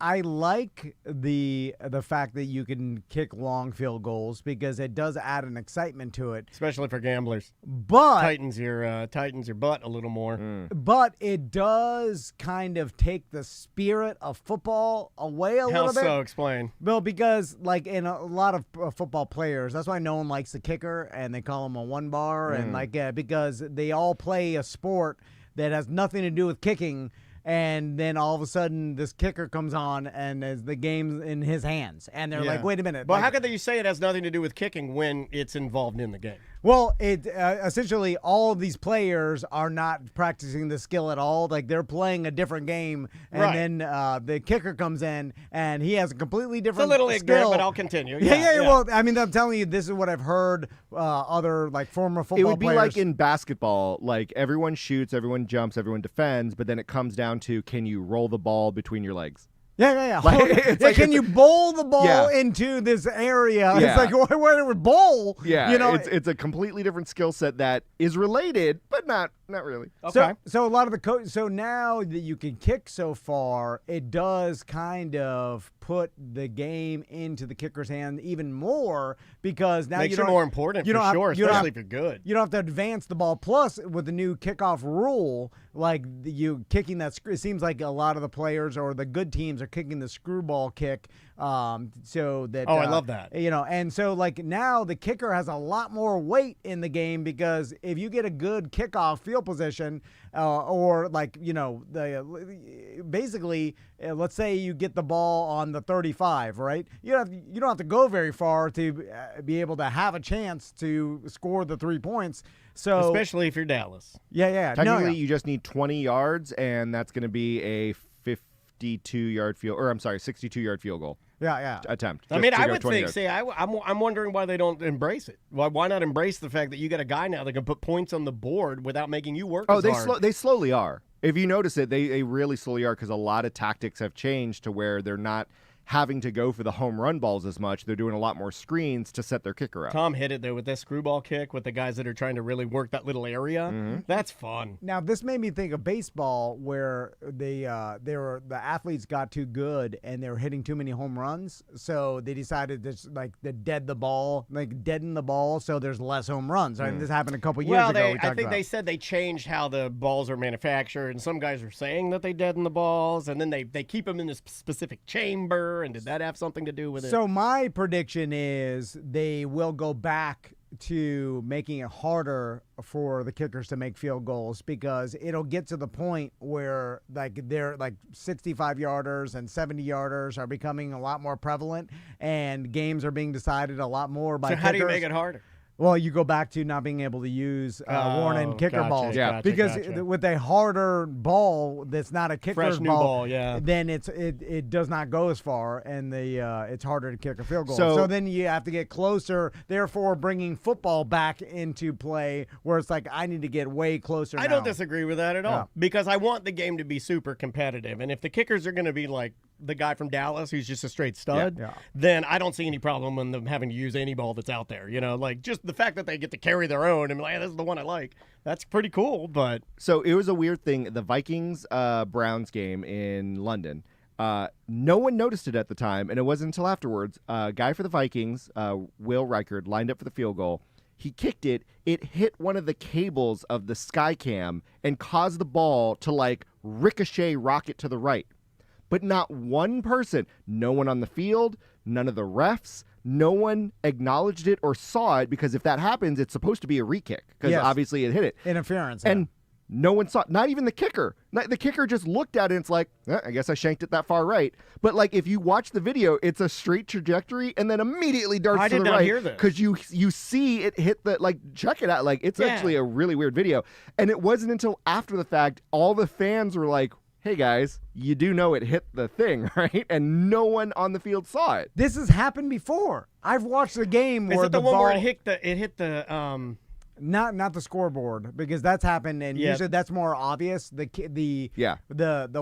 I like the fact that you can kick long field goals because it does add an excitement to it. Especially for gamblers. But Tightens your butt a little more. but it does kind of take the spirit of football away a How little bit. so? Explain. Well, because like in a lot of football players, that's why no one likes the kicker, and they call him a one bar, and because they all play a sport that has nothing to do with kicking. and then all of a sudden this kicker comes on, and as the game's in his hands, and they're like, "Wait a minute!" But like, how could you say it has nothing to do with kicking when it's involved in the game? Well, it essentially all of these players are not practicing the skill at all. Like they're playing a different game, and Right. then the kicker comes in, and he has a completely It's different. a little ignorant, skill. but I'll continue. Yeah. Well, I mean, I'm telling you, this is what I've heard other like former football It would be players. like in basketball, like everyone shoots, everyone jumps, everyone defends, but then it comes down to can you roll the ball between your legs? Yeah. Like, it's like can it's you bowl the ball Yeah. into this area? Yeah. It's like, where would bowl? Yeah, you know, it's a completely different skill set that is related, but not really. Okay. So a lot of the so now that you can kick so far, it does kind of put the game into the kicker's hand even more because now Makes you it don't more important you for don't have- sure, you don't especially have- if you're good. You don't have to advance the ball. Plus, with the new kickoff rule, like you kicking that, it seems like a lot of the players or the good teams are kicking the screwball kick. So that Oh, I love that. You know, and so like now the kicker has a lot more weight in the game because if you get a good kickoff field position, or like basically, let's say you get the ball on the 35, right? You don't have to go very far to be able to have a chance to score the 3 points. So Especially if you're Dallas. yeah. Technically, you just need 20 yards, and that's going to be a 52-yard field, or I'm sorry, 62-yard field goal yeah. attempt. I just mean, to I go would 20 think. yards. See, I'm wondering why they don't embrace it. Why not embrace the fact that you got a guy now that can put points on the board without making you work? Oh, as they hard? they slowly are. If you notice it, they really slowly are because a lot of tactics have changed to where they're not having to go for the home run balls as much. They're doing a lot more screens to set their kicker up. Tom hit it though with that screwball kick with the guys that are trying to really work that little area. Mm-hmm. That's fun. Now this made me think of baseball, where the athletes got too good and they were hitting too many home runs, so they decided to deaden the ball, so there's less home runs. Right? This happened a couple years Well, ago. I think they said they changed how the balls are manufactured, and some guys are saying that they deaden the balls, and then they keep them in this specific chamber. And did that have something to do with it? So my prediction is they will go back to making it harder for the kickers to make field goals because it'll get to the point where they're 65-yarders and 70-yarders are becoming a lot more prevalent, and games are being decided a lot more by So how do you kickers. make it harder? Well, you go back to not being able to use worn and kicker gotcha, balls. Yeah. Because gotcha. with a harder ball that's not a kicker's Fresh new ball, yeah. then it does not go as far, and it's harder to kick a field goal. So- So then you have to get closer, therefore bringing football back into play, where it's like I need to get way closer I now. don't disagree with that at all Yeah. because I want the game to be super competitive. And if the kickers are going to be like the guy from Dallas who's just a straight stud, Yeah. then I don't see any problem in them having to use any ball that's out there. You know, like just the fact that they get to carry their own and be like, this is the one I like. That's pretty cool, but So it was a weird thing. The Vikings-Browns game in London, no one noticed it at the time, and it wasn't until afterwards. A guy for the Vikings, Will Reichard, lined up for the field goal. He kicked it. It hit one of the cables of the Skycam and caused the ball to ricochet rocket to the right. But not one person, no one on the field, none of the refs, no one acknowledged it or saw it, because if that happens, it's supposed to be a re-kick because Yes. obviously it hit it. Interference. And no one saw it, not even the kicker. The kicker just looked at it and it's like, I guess I shanked it that far right. But if you watch the video, it's a straight trajectory and then immediately darts I to did the not right hear this. because you see it hit the check it out. It's Yeah. actually a really weird video. And it wasn't until after the fact all the fans were like, hey guys, you do know it hit the thing, right? And no one on the field saw it. this has happened before. I've watched a game is where it the the one ball where it hit the not the scoreboard, because that's happened, and Yeah. usually that's more obvious. The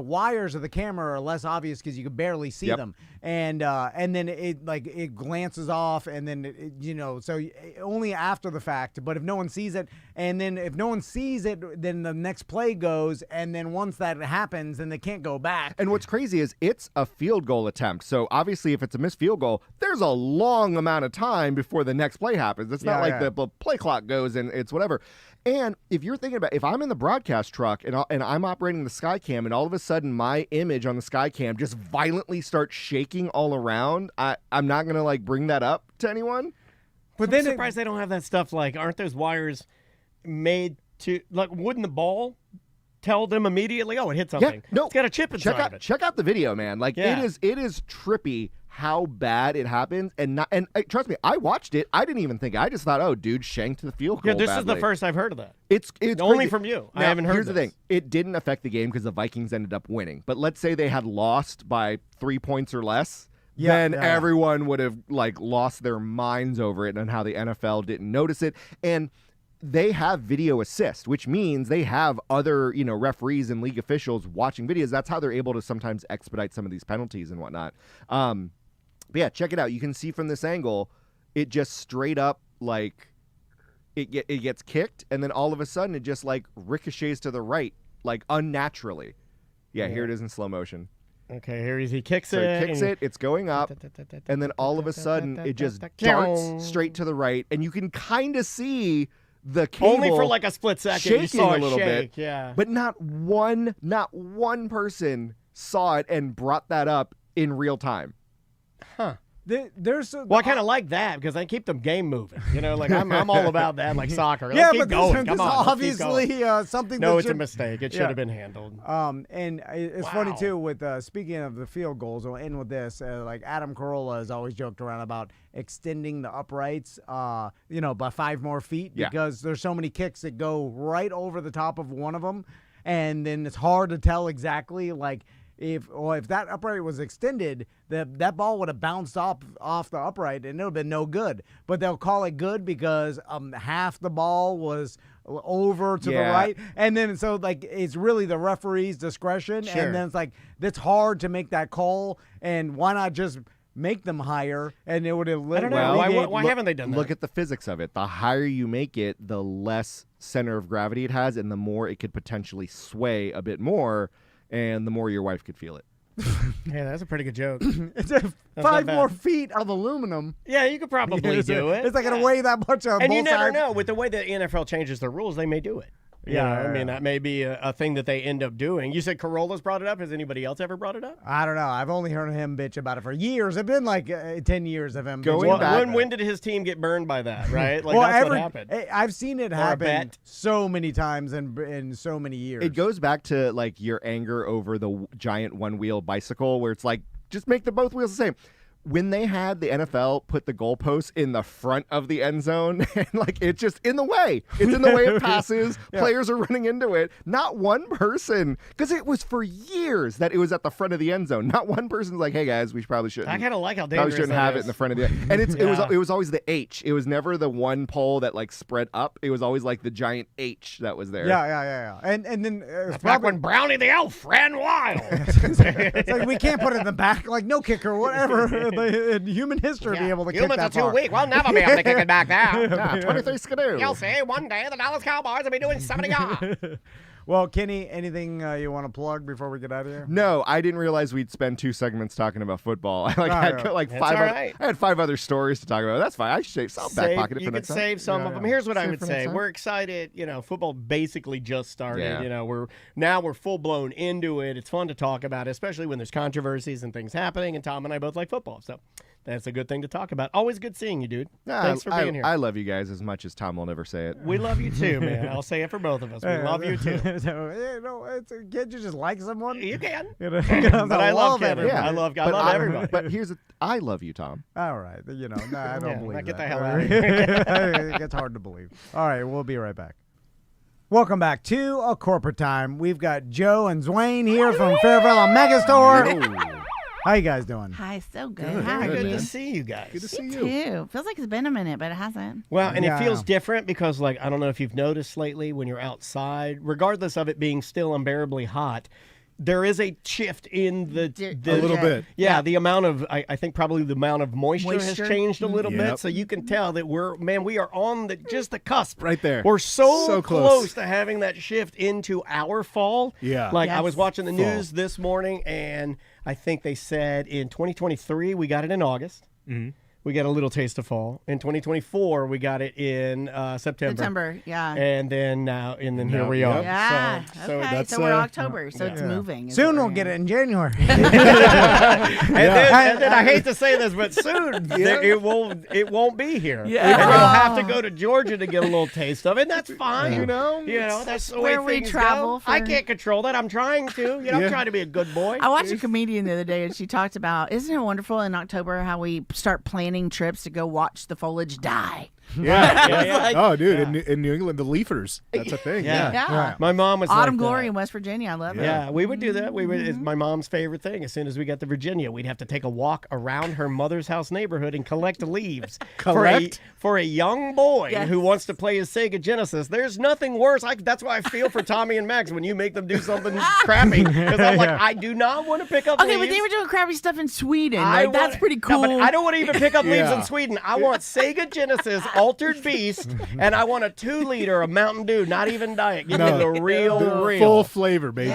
wires of the camera are less obvious because you can barely see Yep. them, and then it glances off, and then so only after the fact. But if no one sees it, and then if no one sees it, then the next play goes, and then once that happens, then they can't go back. And what's crazy is it's a field goal attempt. So obviously if it's a missed field goal, there's a long amount of time before the next play happens. It's not Yeah, like yeah. the play clock goes and it's whatever. And if you're thinking about, if I'm in the broadcast truck and I'm operating the Skycam and all of a sudden my image on the Skycam just violently starts shaking all around, I'm not going to bring that up to anyone. But I'm then surprised they don't have that stuff. Aren't those wires made to wouldn't the ball tell them immediately, oh, it hit something. no, it's got a chip inside of it. Check out the video, man. Like Yeah. it is trippy how bad it happens, and trust me, I watched it. I didn't even think. I just thought, oh, dude, shanked the field goal. Yeah, this is the badly. first I've heard of that. It's Only crazy. from you. I Now, haven't heard Here's this. the thing: it didn't affect the game because the Vikings ended up winning. But let's say they had lost by 3 points or less. Then everyone would have lost their minds over it and how the NFL didn't notice it. And they have video assist, which means they have other, referees and league officials watching videos. That's how they're able to sometimes expedite some of these penalties and whatnot. But yeah, check it out. You can see from this angle, it just straight up it gets kicked, and then all of a sudden it just ricochets to the right, unnaturally. Yeah, here it is in slow motion. Okay, here he kicks So it. he kicks it, it's going up, and then all of a sudden it just darts straight to the right, and you can kind of see the cable Only for a split second. shaking You saw a it little shake. bit, Yeah. but not one person saw it and brought that up in real time. Huh. There's Well, I kind of like that because I keep them game moving. I'm all about that, like soccer. Let's yeah, keep but going. this Come on, let's keep going. obviously something. No, that it's a should- mistake. It should Yeah. have been handled. And it's funny too with speaking of the field goals. We'll end with this. Adam Carolla has always joked around about extending the uprights, by 5 more feet Yeah. because there's so many kicks that go right over the top of one of them, and then it's hard to tell exactly if that upright was extended, that ball would have bounced off the upright and it would have been no good. But they'll call it good because half the ball was over to the right, and then so it's really the referee's discretion, Sure. and then it's it's hard to make that call, and why not just make them higher, and it would have. I don't know. Why haven't they done that? Look at the physics of it. The higher you make it, the less center of gravity it has, and the more it could potentially sway a bit more, and the more your wife could feel it. Yeah, that's a pretty good joke. It's not 5 bad. more feet of aluminum. Yeah, you could probably do it. It's not going to weigh that much on And both you never sides. know. With the way the NFL changes their rules, they may do it. I mean, that may be a thing that they end up doing. You said Carolla's brought it up. Has anybody else ever brought it up? I don't know. I've only heard him bitch about it for years. It's been 10 years of him. Going bitching back- about When did his team get burned by that, right? Like, Well, that's what happened. I've seen it a happen bet. so many times in so many years. It goes back to your anger over the giant one-wheel bicycle, where it's just make the both wheels the same. When they had the NFL put the goalposts in the front of the end zone, and it's just in the way. It's in the way it passes. Players are running into it. Not one person, because it was for years that it was at the front of the end zone. Not one person's like, "Hey guys, we probably shouldn't." I kind of like how Probably dangerous shouldn't that have is. it in the front of the end. And it was always the H. It was never the one pole that spread up. It was always the giant H that was there. Yeah. And then That's back when Brownie the Elf ran wild. it's we can't put it in the back, no kicker, whatever. In human history, be able to kick Humans that are too far. weak. We'll never be able to kick it back there. 23 skidoo. You'll see one day the Dallas Cowboys will be doing 70 yards. Well, Kenny, anything you want to plug before we get out of here? No, I didn't realize we'd spend 2 segments talking about football. I had That's 5 all other, right. I had 5 other stories to talk about. That's fine. I should save. I'll back pocket it You for could next time. save some of them. Here's what I Save would for next say. time. We're excited. Football basically just started. Yeah. We're full blown into it. It's fun to talk about, especially when there's controversies and things happening. And Tom and I both like football, so that's a good thing to talk about. Always good seeing you, dude. Thanks for being here. I love you guys as much as Tom will never say it. We love you too, man. I'll say it for both of us. We love you too. Can't you just like someone? You can. But But I love Kevin. everybody. I love everybody. But I love you, Tom. All right, I don't Yeah, believe get that. the hell out of here. It's hard to believe. All right, we'll be right back. Welcome back to A Corporate Time. We've got Joe and Zwane here from Fairvilla Megastore. How you guys doing? Hi, so good. Good, How are Good you? to see you guys. Good to see Me you. too. Feels like it's been a minute, but it hasn't. Well, and Yeah, it feels I know. different because, I don't know if you've noticed lately when you're outside, regardless of it being still unbearably hot, there is a shift in the A little bit. Yeah, the amount of I think probably the amount of moisture has Moisture? changed a little bit, Yep. so you can tell that we are on just the cusp Right there. We're so So close. close. To having that shift into our fall. Yeah. I was Yes. watching the Fall. news this morning, and I think they said in 2023 we got it in August. we got a little taste of fall. In 2024, we got it in September. Yeah. And then here we are. Yeah. So okay. that's, So we're October. So yeah. it's moving. is Soon what we'll we're get it in. in January. and then I hate to say this, but soon it won't be here. Yeah. And we'll have to go to Georgia to get a little taste of it. And that's fine. You know? That's the where way we things travel go. I for- can't control that. I'm trying to. I'm trying to be a good boy. I watched a comedian the other day, and she talked about, isn't it wonderful in October how we start planning trips to go watch the foliage die? Yeah. Like- Oh, dude, in New England, the leafers. That's a thing. Yeah. Yeah. My mom was Autumn like Glory that. in West Virginia. I love it. Yeah, we would do that. It's my mom's favorite thing. As soon as we got to Virginia, we'd have to take a walk around her mother's house neighborhood and collect leaves. Collect? For a young boy Yes. who wants to play his Sega Genesis. There's nothing worse. That's why I feel for Tommy and Max when you make them do something crappy. Because I'm like, I do not want to pick up Okay, leaves. but they were doing crappy stuff in Sweden. I Like, that's want- pretty No, cool. but I don't want to even pick up leaves Yeah. in Sweden. I want Sega Genesis Altered Beast, and I want a 2-liter of Mountain Dew, not even diet. Give me the real. Full flavor, baby.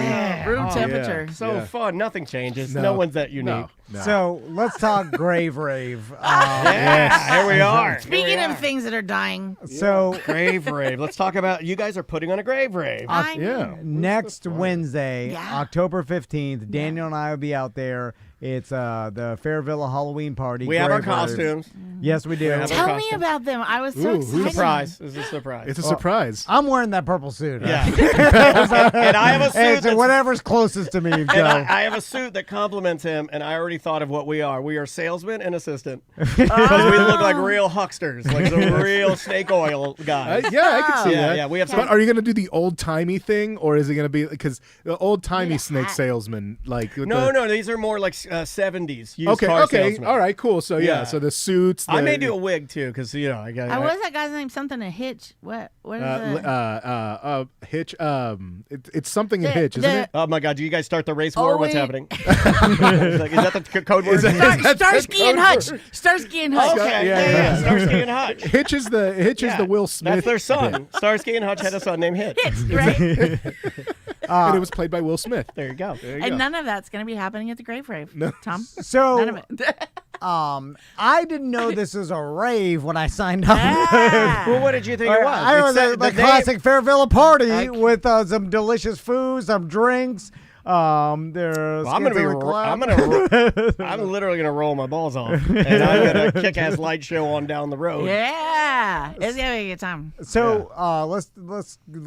Room temperature. So fun. Nothing changes. No, No. one's that unique. No. So let's talk grave rave. Yeah, here we are. Speaking of things that are dying, So Grave rave. Let's talk about you guys are putting on a grave rave. Yeah. next Wednesday, Yeah. October 15th, Daniel and I will be out there. It's the Fairvilla Halloween party. We have our Grave rave. costumes. Yes, we do. have our tell me costume. about them. I was so Ooh, excited. Surprise. This is a surprise. It's a surprise. I'm wearing that purple suit. Yeah. And I have a suit It's that's whatever's closest to me, Joe. And I have a suit that compliments him, and I already thought of what we are. We are salesman and assistant. Because we look like real hucksters, like some real snake oil guys. Yeah, I can see Yeah, that. yeah, we have But some- are you going to do the old timey thing, or is it going to be because the old timey Need a snake hat. salesman, like with No, the, no, these are more like 70s used Okay, car okay, salesmen. all right, cool. So Yeah. so the suits. I the- may do a wig too, because I got. I was that guy's name something a hitch. What is it? Hitch. It's something in The- Hitch, isn't the- it? Oh my God! Do you guys start the race war? Oh, What's wait. happening? is that the code word? Starsky and Hutch. Starsky and Hutch. Okay, Yeah, yeah, yeah. Starsky and Hutch. Hitch is the Will Smith. That's their son. Starsky and Hutch had a son named Hitch. Right? and it was played by Will Smith. There you go. And none of that's going to be happening at the grave rave. No. Tom? So, None of it. I didn't know this was a rave when I signed up. Well, what did you think it was? I It was said at the the name- classic Fairvilla party Okay. with some delicious food, some drinks. There's Well, I'm literally gonna roll my balls off, and I'm gonna kick-ass light show on down the road. Yeah. It's going to be a good time. So let's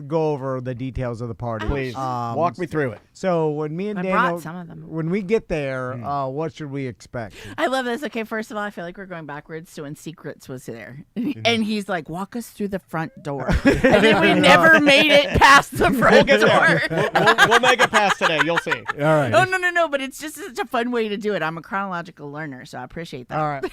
go over the details of the party. Please walk me through it. So when me and I Daniel, brought some of them. when we get there, what should we expect? I love this. Okay, first of all, I feel like we're going backwards to when Secrets was there. And he's like, walk us through the front door. And then we never made it past the front We'll get door. there. We'll make it past today. You'll see. All right. Oh, no, but it's just such a fun way to do it. I'm a chronological learner, so I appreciate that. All right.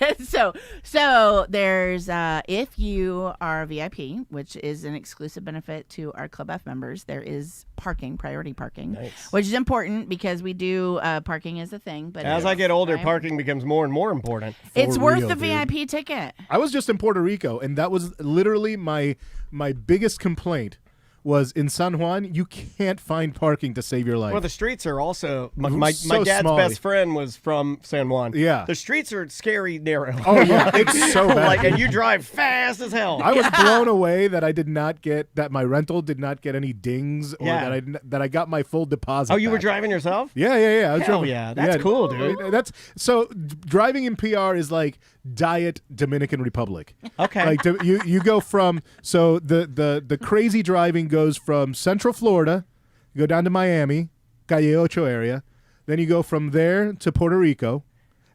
So there's, if you are a VIP, which is an exclusive benefit to our Club F members, there is parking, priority parking, Nice. which is important because we do, parking is a thing. But As it's- I get older, right? parking becomes more and more important. It's For worth real, the dude. VIP ticket. I was just in Puerto Rico, and that was literally my biggest complaint. Was in San Juan, you can't find parking to save your life. Well, the streets are also. My So dad's small. best friend was from San Juan. Yeah. The streets are scary narrow. Oh yeah, it's so bad. Like, and you drive fast as hell. I was blown away that I did not get that my rental did not get any dings, or Yeah. that I got my full deposit. Oh, you were back. driving yourself? Yeah. I was Hell driving- yeah, that's cool, dude. That's so driving in PR is like diet Dominican Republic. Okay. Like you go from the crazy driving goes from Central Florida, you go down to Miami, Calle Ocho area, then you go from there to Puerto Rico.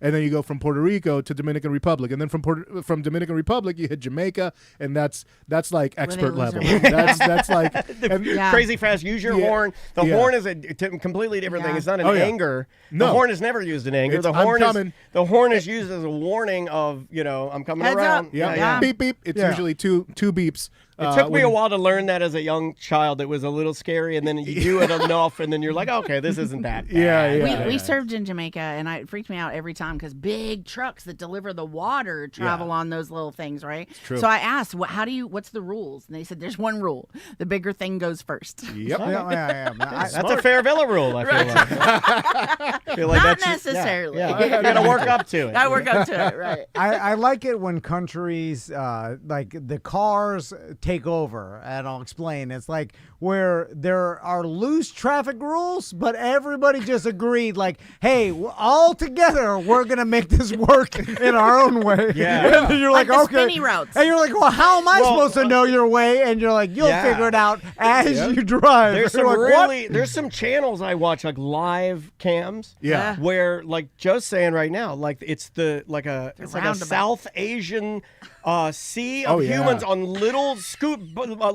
And then you go from Puerto Rico to Dominican Republic, and then from Dominican Republic you hit Jamaica, and that's like expert lose level. their mind. That's like and, Yeah. Crazy fast. Use your Yeah. horn. The Yeah. horn is a completely different thing. Yeah. It's not an Oh, yeah. anger. No. The horn is never used in anger. It's, The "I'm horn coming." the horn is used as a warning of I'm coming Heads around. up. Yeah, Yeah. beep beep. It's Yeah. usually two beeps It took me a while to learn that as a young child. It was a little scary, and then you do it enough, and then you're like, okay, this isn't that bad. We served in Jamaica, and it freaked me out every time because big trucks that deliver the water travel on those little things, right? true. So I asked, what's the rules? And they said, there's one rule: the bigger thing goes first. Yep. That's a Fairvilla rule, I feel like. I feel like Not that's- necessarily. Yeah, you got to work up to it. I work up to it, right? I like it when countries like the cars take over, and I'll explain. It's like where there are loose traffic rules, but everybody just agreed, like, hey, all together we're gonna make this work in our own way. Yeah. And you're Like like, the okay. spinny routes. And you're like, well, how am I supposed to know your way? And you're like, you'll Yeah. figure it out as you drive. There's You're some like, what? there's some channels I watch, like live cams. Yeah. Where, like Joe's saying right now, like it's like a roundabout. South Asian sea Oh, of yeah. humans on little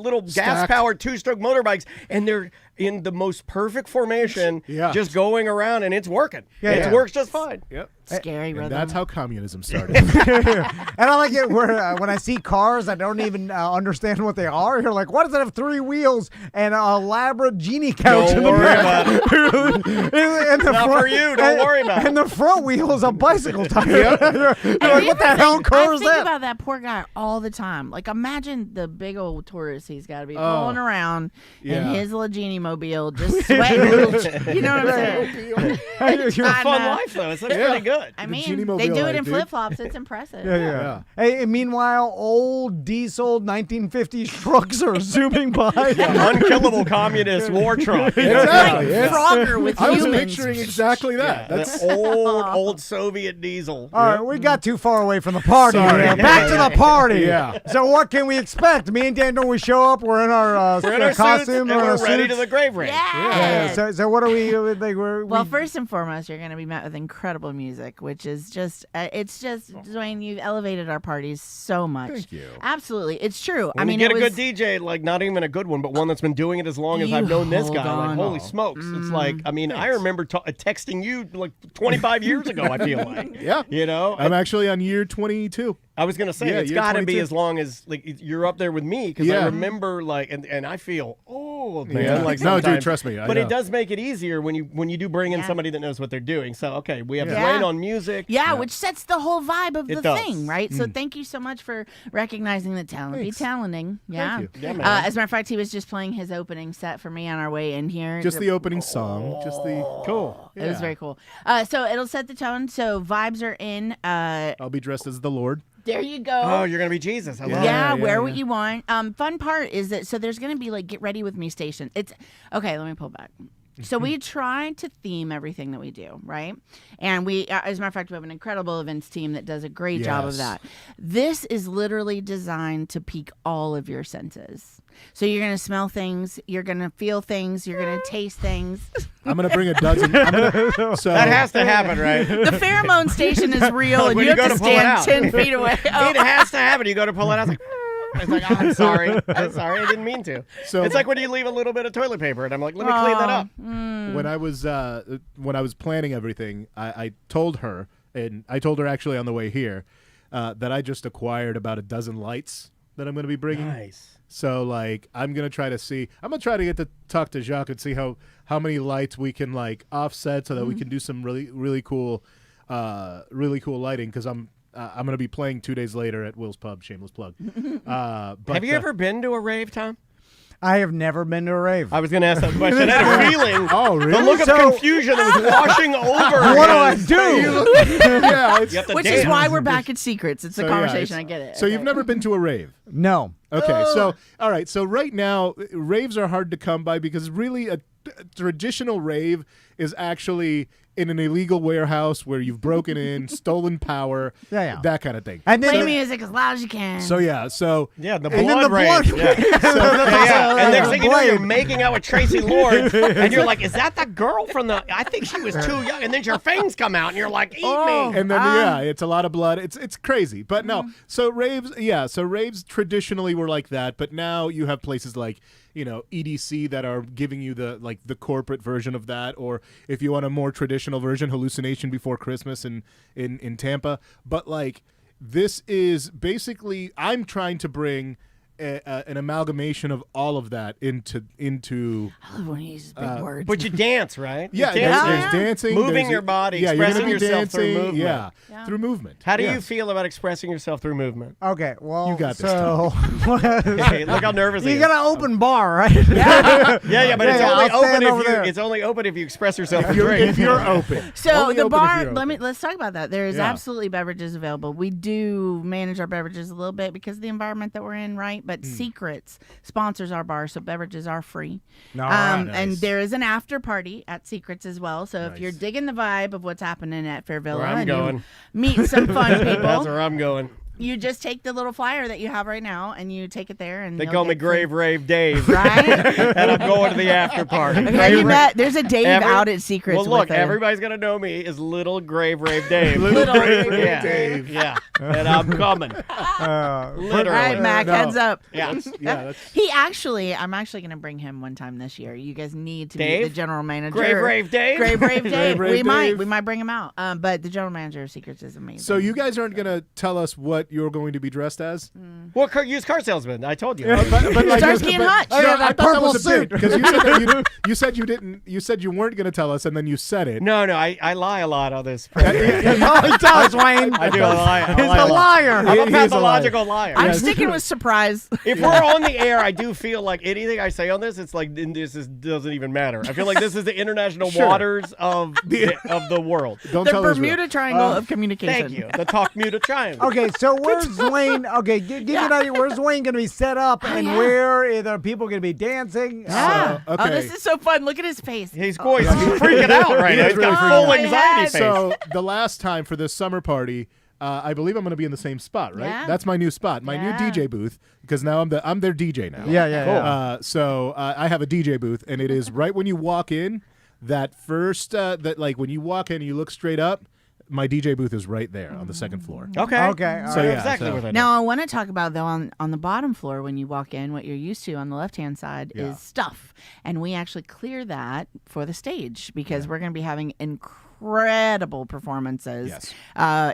little gas-powered two-stroke motorbikes, and they're in the most perfect formation, Yeah. just going around, and it's working. Yeah, It yeah. works just fine. Yep. Scary rhythm. And that's how communism started. And I like it where when I see cars, I don't even understand what they are. You're like, why does it have 3 wheels and an elaborate genie couch Don't in the worry back? about it. And the Not for you. Don't worry about it. And the front wheel is a bicycle tire. You're like, what the hell car I is think that? about that poor guy all the time. Like, imagine the big old tourist he's got to be pulling around in Yeah. his little genie mobile, just sweating. You know what I'm saying? It's a I fun know. life, though. It's pretty good. I genie mean, they mobile do it life, in dude. flip flops. It's impressive. Yeah. Hey, and meanwhile, old diesel 1950s trucks are zooming by. Unkillable communist war truck. Exactly. Like Frogger with I was humans. picturing exactly that. That's the old Soviet diesel. All right, we got too far away from the party. Sorry. here. Back to the party. Yeah. So what can we expect? Me and Daniel, we show up. We're in our, We're in our suits, costume. and we're in we're our ready suits. to the grave range. Yeah. So what are we? Like, Well, first and foremost, you're going to be met with incredible music, which is just, Dwayne, you've elevated our parties so much. Thank you. Absolutely. It's true. When you get a good DJ, like not even a good one, but one that's been doing it as long as You I've known this hold guy, like on. holy smokes! It's like, I mean, I remember texting you like 25 years ago. I feel like, Yeah. you know, I'm actually on year 22. I was gonna say Yeah, it's you're got to be 22. as long as like you're up there with me because I Yeah. remember like and I feel old, man. Yeah. Like No, dude, sometimes. trust me, I But know. it does make it easier when you do bring in Yeah. somebody that knows what they're doing. So okay, we have Yeah. Dwayne on music. Yeah, which sets the whole vibe of It the does. thing, right? So thank you so much for recognizing that talent be talenting. Yeah. you. Yeah, man. As a matter of fact, he was just playing his opening set for me on our way in here. Just the opening song. Just the Cool. It was very cool. So it'll set the tone. So vibes are in. I'll be dressed as the Lord. There you go. Oh, you're gonna be Jesus. I love it. Yeah, Yeah, wear yeah, what yeah. you want. Fun part is that so there's gonna be like get ready with me station. It's okay. Let me pull back. So we try to theme everything that we do, right? And we, as a matter of fact, we have an incredible events team that does a great job of Yes. that. This is literally designed to pique all of your senses. So you're gonna smell things, you're gonna feel things, you're gonna taste things. I'm gonna bring a dozen. So That has to happen, right? The pheromone station is real, and When you you have go to to pull it stand out. 10 feet away. Oh. It has to happen. You go to pull it out. It's like, I'm sorry. I'm sorry. I didn't mean to. So- it's like when you leave a little bit of toilet paper, and I'm like, let me clean that up. when I was planning everything, I told her, and I told her actually on the way here, that I just acquired about a dozen lights that I'm going to be bringing. Nice. So like I'm gonna try to get to talk to Jacques and see how many lights we can like offset so that we can do some really cool lighting because I'm gonna be playing 2 days later at Will's Pub. Shameless plug. But, Have you ever been to a rave, Tom? I have never been to a rave. I was going to ask that question. I had a feeling. Oh, really? The look of So- confusion that was washing over. What do I his do? face. yeah, it's, You have to Which dance. is why we're back at Secrets. It's a so, yeah, conversation. it's- I get it. So you've Okay. never been to a rave? No. Okay, so all right, so right now raves are hard to come by because really a traditional rave is actually in an illegal warehouse where you've broken in, stolen power, Yeah. that kind of thing. And then Play music as loud as you can. So yeah, so Yeah, the And then blood the rage. blood- Yeah. And next thing you know, you're Blade. making out with Tracy Lord, and you're like, is that the girl from the, I think she was too young. And then your fangs come out, and you're like, eat me. and then it's a lot of blood. It's crazy. But no, so raves traditionally were like that, but now you have places like EDC that are giving you the corporate version of that, or if you want a more traditional version, Hallucination Before Christmas in Tampa. But like this is basically I'm trying to bring an amalgamation of all of that into. I love when he uses big words. But you dance, right? You Yeah, dance. there's dancing, moving there's- your body, yeah, you're gonna expressing be yourself through dancing, movement. Yeah, through movement. How do you Yes. feel about expressing yourself through movement? Okay, well, You got this, so Hey, look how nervous he you is. got an open bar, right? Yeah, but Yeah, it's yeah, only I'll open stand if over you. there. It's only open if you express yourself If with you're, drink. if you're open. So Only the open if bar, you're open. let's talk about that. There is Yeah. absolutely beverages available. We do manage our beverages a little bit because of the environment that we're in, right? But Secrets sponsors our bar, so beverages are free. And nice. there is an after party at Secrets as well. So if you're digging the vibe of what's happening at Fairvilla Where I'm and going. you meet some fun That's people, where I'm going. you just take the little flyer that you have right now and you take it there. And They you'll call me get free- Grave Rave Dave, Right? and I'm going to the after party. Have you met? There's a Dave out at Secrets. Well, look, with a- everybody's gonna know me as Little Grave Rave Dave. Little Grave Rave yeah. Dave. Yeah, and I'm coming. Uh, Literally. All right, Mac, No. heads up. Yeah. Yeah, that's I'm actually going to bring him one time this year. You guys need to meet Dave? the general manager. Grave Rave Dave. Grave Rave Dave. Rave we Dave. might bring him out. But the general manager of Secrets is amazing. So you guys aren't gonna tell us what you're going to be dressed as? Well, used car salesman. I told you. But like, Starsky and Hutch. Oh, yeah, I that thought that purple was a suit. bit because you said that you said you didn't. You said you weren't going to tell us, and then you said it. No, I lie a lot on this. oh, he does, Wayne. I do lie. I He's lie a lot. liar. I'm He a is a liar. pathological liar. I'm Yes. sticking with surprise. If we're on the air, I do feel like anything I say on this, it's like doesn't even matter. I feel like this is the international Sure. waters of the world. Don't The tell Israel. Bermuda Triangle of communication. Thank you. The Talkmuda Triangle. Okay, so where's Wayne? Okay, give me an idea. Where's Wayne going to be set up, and where are people going to be dancing? Yeah. okay. Oh, this is so fun. Look at his face. He's freaking out right He now. is He's got really full freaking out. anxiety face. So the last time for this summer party, I believe I'm going to be in the same spot, right? Yeah. That's my new spot, my new Yeah. DJ booth, because now I'm their DJ now. Yeah. So I have a DJ booth, and it is right when you walk in. That first, when you walk in, and you look straight up. My DJ booth is right there on the second floor. Okay. Okay, all So right. yeah, exactly so- what I Now, I want to talk about, though, on the bottom floor when you walk in, what you're used to on the left-hand side Yeah. is stuff. And we actually clear that for the stage because we're going to be having incredible performances. Yes.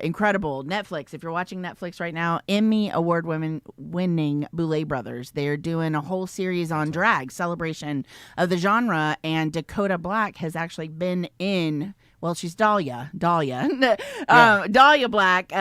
Incredible. Netflix. If you're watching Netflix right now, Emmy award-winning Boulay Brothers. They're doing a whole series on drag, celebration of the genre. And Dakota Black has actually been in... Well, she's Dahlia. Dahlia Black.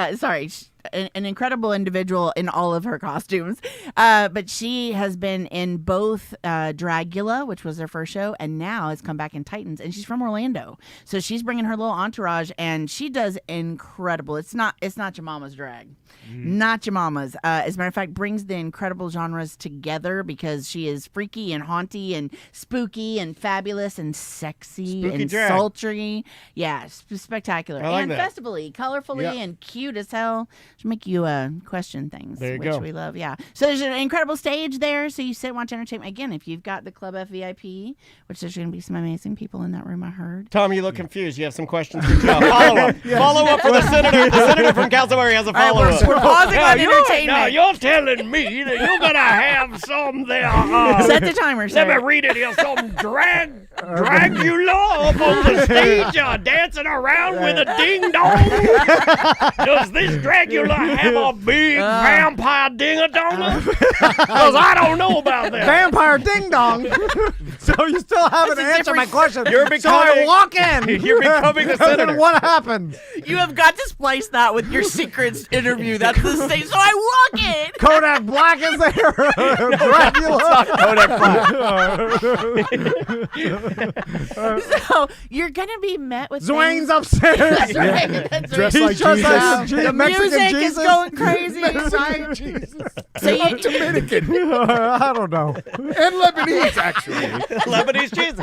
An incredible individual in all of her costumes. But she has been in both Dragula, which was their first show, and now has come back in Titans. And she's from Orlando, so she's bringing her little entourage, and she does incredible. It's not your mama's drag, not your mama's. As a matter of fact, brings the incredible genres together because she is freaky and haunty and spooky and fabulous and sexy Spooky and drag. sultry. Yeah, spectacular I like and that. festivally, colorfully, Yeah. and cute as hell. Should make you question things, There you which go. we love. Yeah. So there's an incredible stage there. So you sit and watch entertainment. Again, if you've got the Club F VIP, which there's going to be some amazing people in that room, I heard. Tom, you look confused. You have some questions for Tom. Follow up. Follow up for the senator. The senator from Castleberry has a All right, follow up. we're pausing on entertainment. Now you're telling me that you're gonna have some there. Set the timer, Let me sir. read it here. Some Dragula up on the stage dancing around with a ding dong. Does this Dragula have a big vampire ding-a-donger? Because I don't know about that. Vampire ding dong. So you still haven't That's a answered my different- question. You're so I becoming- walk in. You're becoming the And then senator. what happens? You have got to splice that with your secrets interview. That's the stage. So I walk in. Kodak Black is there. Dracula. So you're going to be met with Zwayne's things- upstairs. That's right. That's Dressed right. like He's dressed like Jesus. the Mexican Music Jesus. is going crazy. Right? So you, Dominican I don't know. and Lebanese, actually. Lebanese Jesus.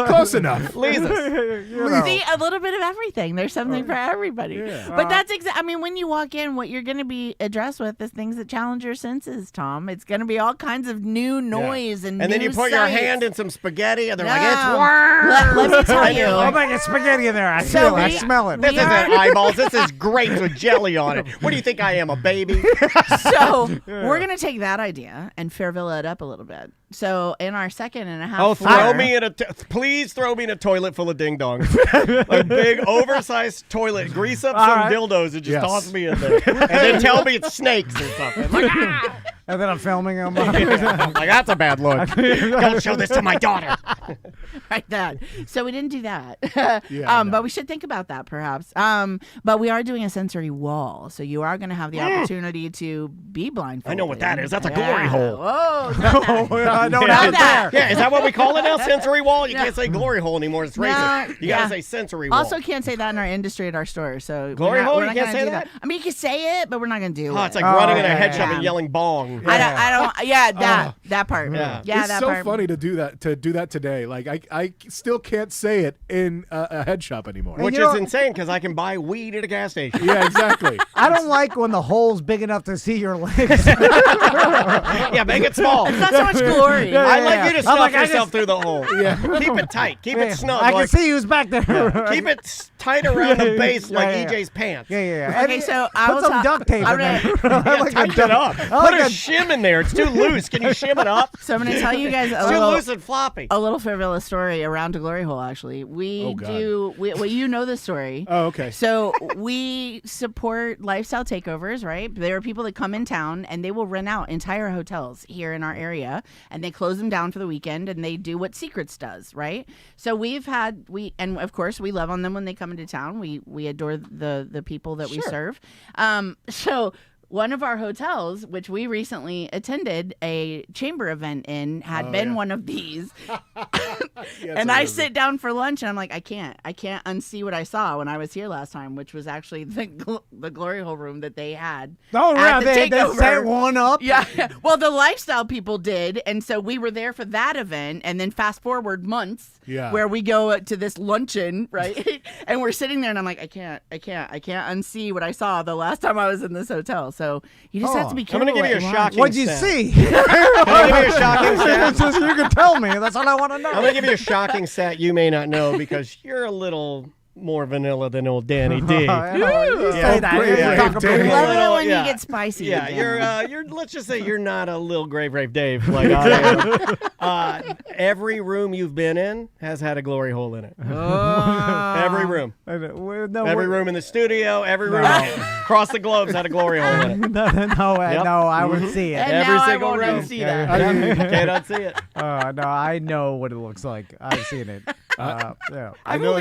Close enough. Jesus. see a little bit of everything. There's something for everybody. But that's I mean, when you walk in, what you're going to be addressed with is things that challenge your senses, Tom. It's going to be all kinds of new noise and And then you new put your sights. hand in some spaghetti and they're No. like, it's worm. Let me tell you. I'll make a spaghetti in there. I So feel it. I we- smell it. This we isn't are- eyeballs. This is grapes with jelly on it. What do you think I am, a baby? So we're going to take that idea and Fairvilla it up a little bit. So in our second and a half Oh, floor, please throw me in a toilet full of ding dongs. A big oversized toilet. Grease up All some right. dildos and just Yes. toss me in there. And then tell me it's snakes or something. Like, And then I'm filming them. Like, that's a bad look. Don't show this to my daughter. Like that. So we didn't do that. Yeah, But we should think about that perhaps. But we are doing a sensory wall. So you are going to have the opportunity to be blindfolded. I know what that is. That's a glory hole. Whoa. Not that. I know Not that. that. Yeah, is that what we call it now? Sensory wall? You can't say glory hole anymore. It's racist. You yeah. gotta say sensory wall. Also, can't say that in our industry at our store. So Glory hole? we're You not can't gonna say do that? I mean, you can say it, but we're not going to do Oh, it. it's like running in a head shop yeah. and yelling bong. I don't. Yeah, that part. Yeah. Yeah, It's that so part. funny to do that today. Like I still can't say it in a head shop anymore. Which you is know- insane because I can buy weed at a gas station. Yeah, exactly. I don't like when the hole's big enough to see your legs. Yeah, make it small. It's not so much glory. Yeah. I like you to I'm stuff like, I yourself just- through the hole. Keep it tight. Keep it snug. I can like, see who's back there. keep it tight around the base like Yeah. EJ's pants. Yeah. Okay, so I put will some ta- duct tape I'm in there. gonna- I like Tighten the it up. duct- I Put like a a- shim in there. It's too loose. Can you shim it up? So I'm going to tell you guys It's too loose and floppy. a little Fairvilla story around a glory hole. Actually, Oh, God. well, you know the story. Oh, okay. So we support lifestyle takeovers, right? There are people that come in town and they will rent out entire hotels here in our area, and they close them down for the weekend, and they do what Secrets does, right? So and of course we love on them when they come into town. We adore the people that we serve. So one of our hotels, which we recently attended a chamber event in, had been one of these. And I sit down for lunch and I'm like, I can't unsee what I saw when I was here last time, which was actually the glory hole room that they had. Oh, at yeah, the they takeover. set one up. Yeah. Well, the lifestyle people did. And so we were there for that event. And then fast forward months where we go to this luncheon, right? And we're sitting there and I'm like, I can't unsee what I saw the last time I was in this hotel. So you just have to be I'm careful. gonna give you a what watch. shocking What'd you stat. see? Can I give you a shocking stat? It's just, you can tell me. That's what I want to know. I'm gonna give you a shocking stat you may not know because you're a little more vanilla than old Danny D. You say that. Great, You great, talk about Dave. it. Love it when Yeah. you get spicy. Yeah, again. you're. Let's just say you're not a little Grave Rave Dave like I am. Every room you've been in has had a glory hole in it. Every room. Every room in the studio, every room across the globe's had a glory hole in it. No, Yep. I would see it. And Every now single I won't room. unsee that. Can't unsee it. No, I know what it looks like. I've seen it. Yeah. I know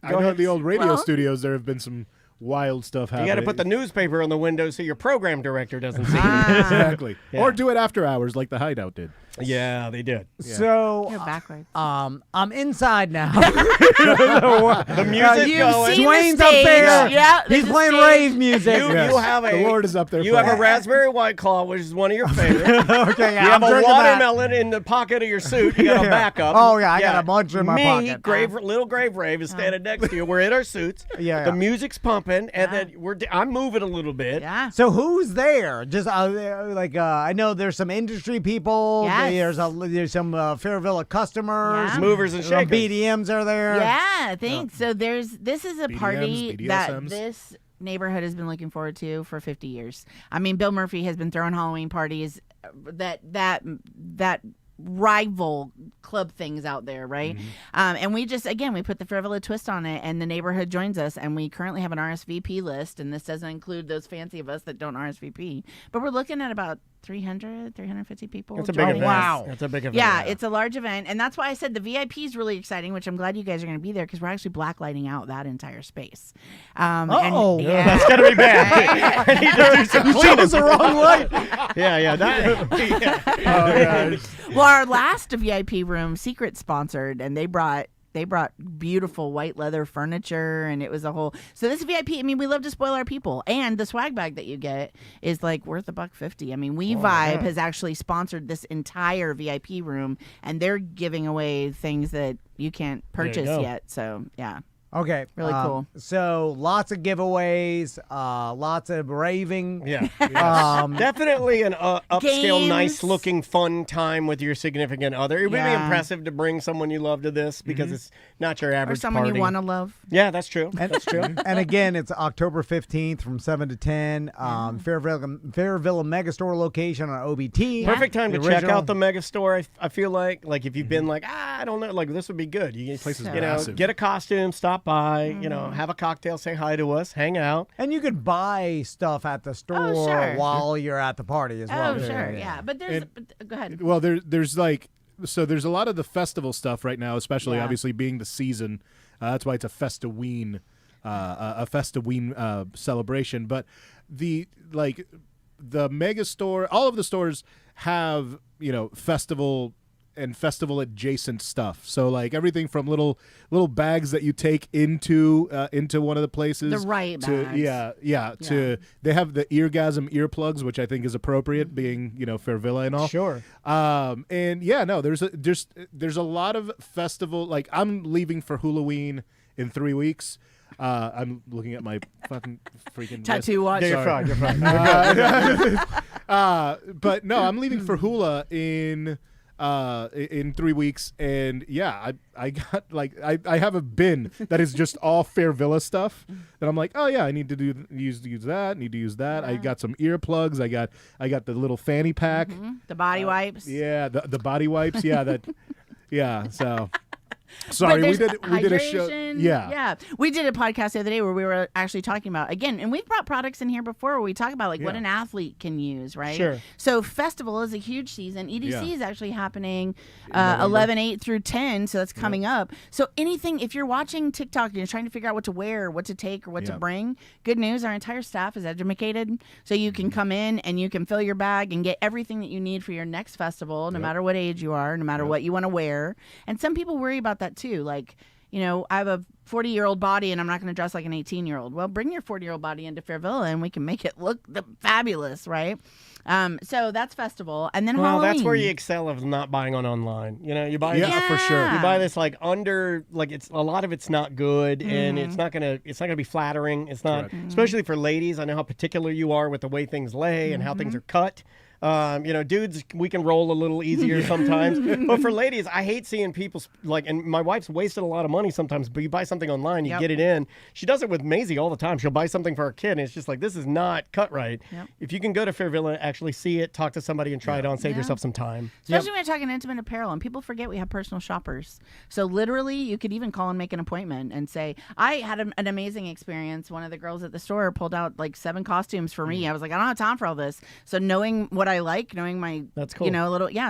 Go in ahead. the old radio Well- studios there have been some wild stuff You happening. got to put the newspaper on the window so your program director doesn't see it. exactly. Yeah. Or do it after hours like the Hideout did. Yeah, they did. So, You're backwards. I'm inside now. The music You've going. seen Dwayne's the up stage. there. Yeah, He's there's a playing stage. rave music. You Yes. have a The Lord is up there You for have us. a raspberry white claw, which is one of your favorites. Okay, yeah, You have I'm a drinking that. watermelon in the pocket of your suit. You got a backup. Oh, yeah, I got a bunch in my Me, pocket. Little Grave Rave is standing next to you. We're in our suits. Yeah. The music's pumping, and then I'm moving a little bit. Yeah. So who's there? Just I know there's some industry people. Yes. There's some Fairvilla customers. Yeah. Movers and Some shakers. BDMs are there. Yeah, thanks. So this is a party BDMs, that BDSMs. this neighborhood has been looking forward to for 50 years. I mean, Bill Murphy has been throwing Halloween parties that rival club things out there, right? And we just, again, we put the Fairvilla twist on it, and the neighborhood joins us, and we currently have an RSVP list, and this doesn't include those fancy of us that don't RSVP, but we're looking at about 350 people. That's a big joining event. us. Wow. That's a big event. Yeah, it's a large event, and that's why I said the VIP is really exciting, which I'm glad you guys are going to be there because we're actually blacklighting out that entire space. Uh-oh. Yeah. That's gonna be bad. I need to do some You cleanup. chose the wrong way. Yeah. Well, our last VIP room, Secret sponsored, and they brought beautiful white leather furniture, and it was a whole. So this VIP, I mean, we love to spoil our people, and the swag bag that you get is like worth $150. I mean, Vibe has actually sponsored this entire VIP room, and they're giving away things that you can't purchase go. yet. So yeah. Okay. Really cool. So lots of giveaways, lots of raving. Yeah. Definitely Definitely an upscale, Games. nice-looking, fun time with your significant other. It would be Yeah. impressive to bring someone you love to this because it's not your Or average someone party. you want to love. Yeah, that's true. That's true. And again, it's October 15th from 7 to 10. Fairvilla Megastore location on OBT. Perfect time to The check original. out the mega store. I feel like if you've been like, I don't know, like this would be good. You Place is you know, massive. get a costume, stop stop by, have a cocktail, say hi to us, hang out. And you could buy stuff at the store sure. while you're at the party as well. Oh, sure, yeah. But there's, go ahead. Well, there's like, so there's a lot of the festival stuff right now, especially obviously being the season. That's why it's a Festaween, celebration. But the mega store, all of the stores have festival and festival adjacent stuff. So like everything from little bags that you take into one of the places. The right to bags. to they have the eargasm earplugs, which I think is appropriate, being Fairvilla and all. Sure. And there's a lot of festival. Like I'm leaving for Halloween in 3 weeks. I'm looking at my fucking freaking Tattoo watch. Yeah, you're fine. but no, I'm leaving for Hula in 3 weeks, and I got I have a bin that is just all Fairvilla stuff that I'm like, oh yeah, I need to use that, need to use that. I got some earplugs, I got the little fanny pack, the body wipes. yeah, the body wipes, so. Sorry, But we there's did a show. hydration. Yeah. We did a podcast the other day where we were actually talking about, again, and we've brought products in here before where we talk about what an athlete can use, right? Sure. So festival is a huge season. EDC Yeah. is actually happening 11/8 through 10, so that's coming up. So anything, if you're watching TikTok and you're trying to figure out what to wear, what to take, or what to bring, good news, our entire staff is educated, so you can come in and you can fill your bag and get everything that you need for your next festival, no matter what age you are, no matter what you want to wear. And some people worry about that too, like, I have a 40-year-old body and I'm not going to dress like an 18-year-old. Well, bring your 40-year-old body into Fairvilla and we can make it look fabulous, right? So that's festival. And then Halloween. That's where you excel of not buying online. You buy for sure. You buy this it's a lot of it's not good and it's not gonna be flattering. It's not, especially for ladies. I know how particular you are with the way things lay and how things are cut. Dudes, we can roll a little easier sometimes. But for ladies, I hate seeing people and my wife's wasted a lot of money sometimes, but you buy something online, you get it in. She does it with Maisie all the time. She'll buy something for her kid, and it's just like, this is not cut right. Yep. If you can go to Fairvilla, actually see it, talk to somebody and try it on, save yourself some time. Especially when you're talking intimate apparel, and people forget we have personal shoppers. So literally, you could even call and make an appointment and say, I had an amazing experience. One of the girls at the store pulled out like 7 costumes for me. I was like, I don't have time for all this. So knowing what I like, knowing my, that's cool.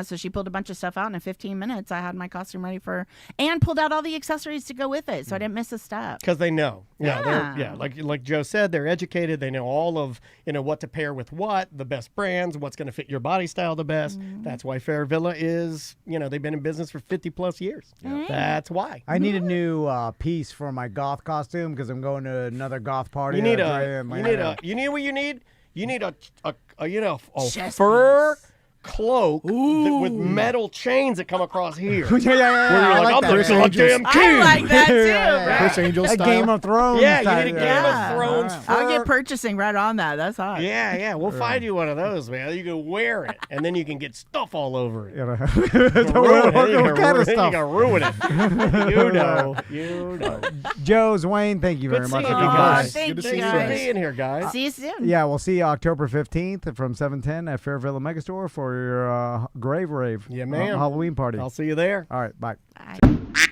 So she pulled a bunch of stuff out, and in 15 minutes, I had my costume ready for her, and pulled out all the accessories to go with it, so I didn't miss a step. Because they know. Yeah. Like Joe said, they're educated. They know all of, what to pair with what, the best brands, what's going to fit your body style the best. That's why Fairvilla is, they've been in business for 50 plus years. That's why. I need a new piece for my goth costume because I'm going to another goth party. You need what you need? You need a Chest fur cloak with metal chains that come across here. I Like, like I'm that. dressing like damn king. I like that too, bro. Chris Angel That style. Game of Thrones. Yeah, you type. need a Game of Thrones fur. I'll get purchasing right on that. That's hot. Yeah, we'll find you one of those, man. You can wear it, and then you can get stuff all over it. What kind of You stuff? can ruin it. You know. Joe's, Wayne, thank you very Good much. seeing for you coming guys. by. Thank Good to you see you Thanks for guys. being here, guys. See you soon. Yeah, we'll see you October 15th from 7:10 at Fairvilla Megastore for your Grave Rave Yeah, ma'am. Halloween party. I'll see you there. All right, bye. Bye.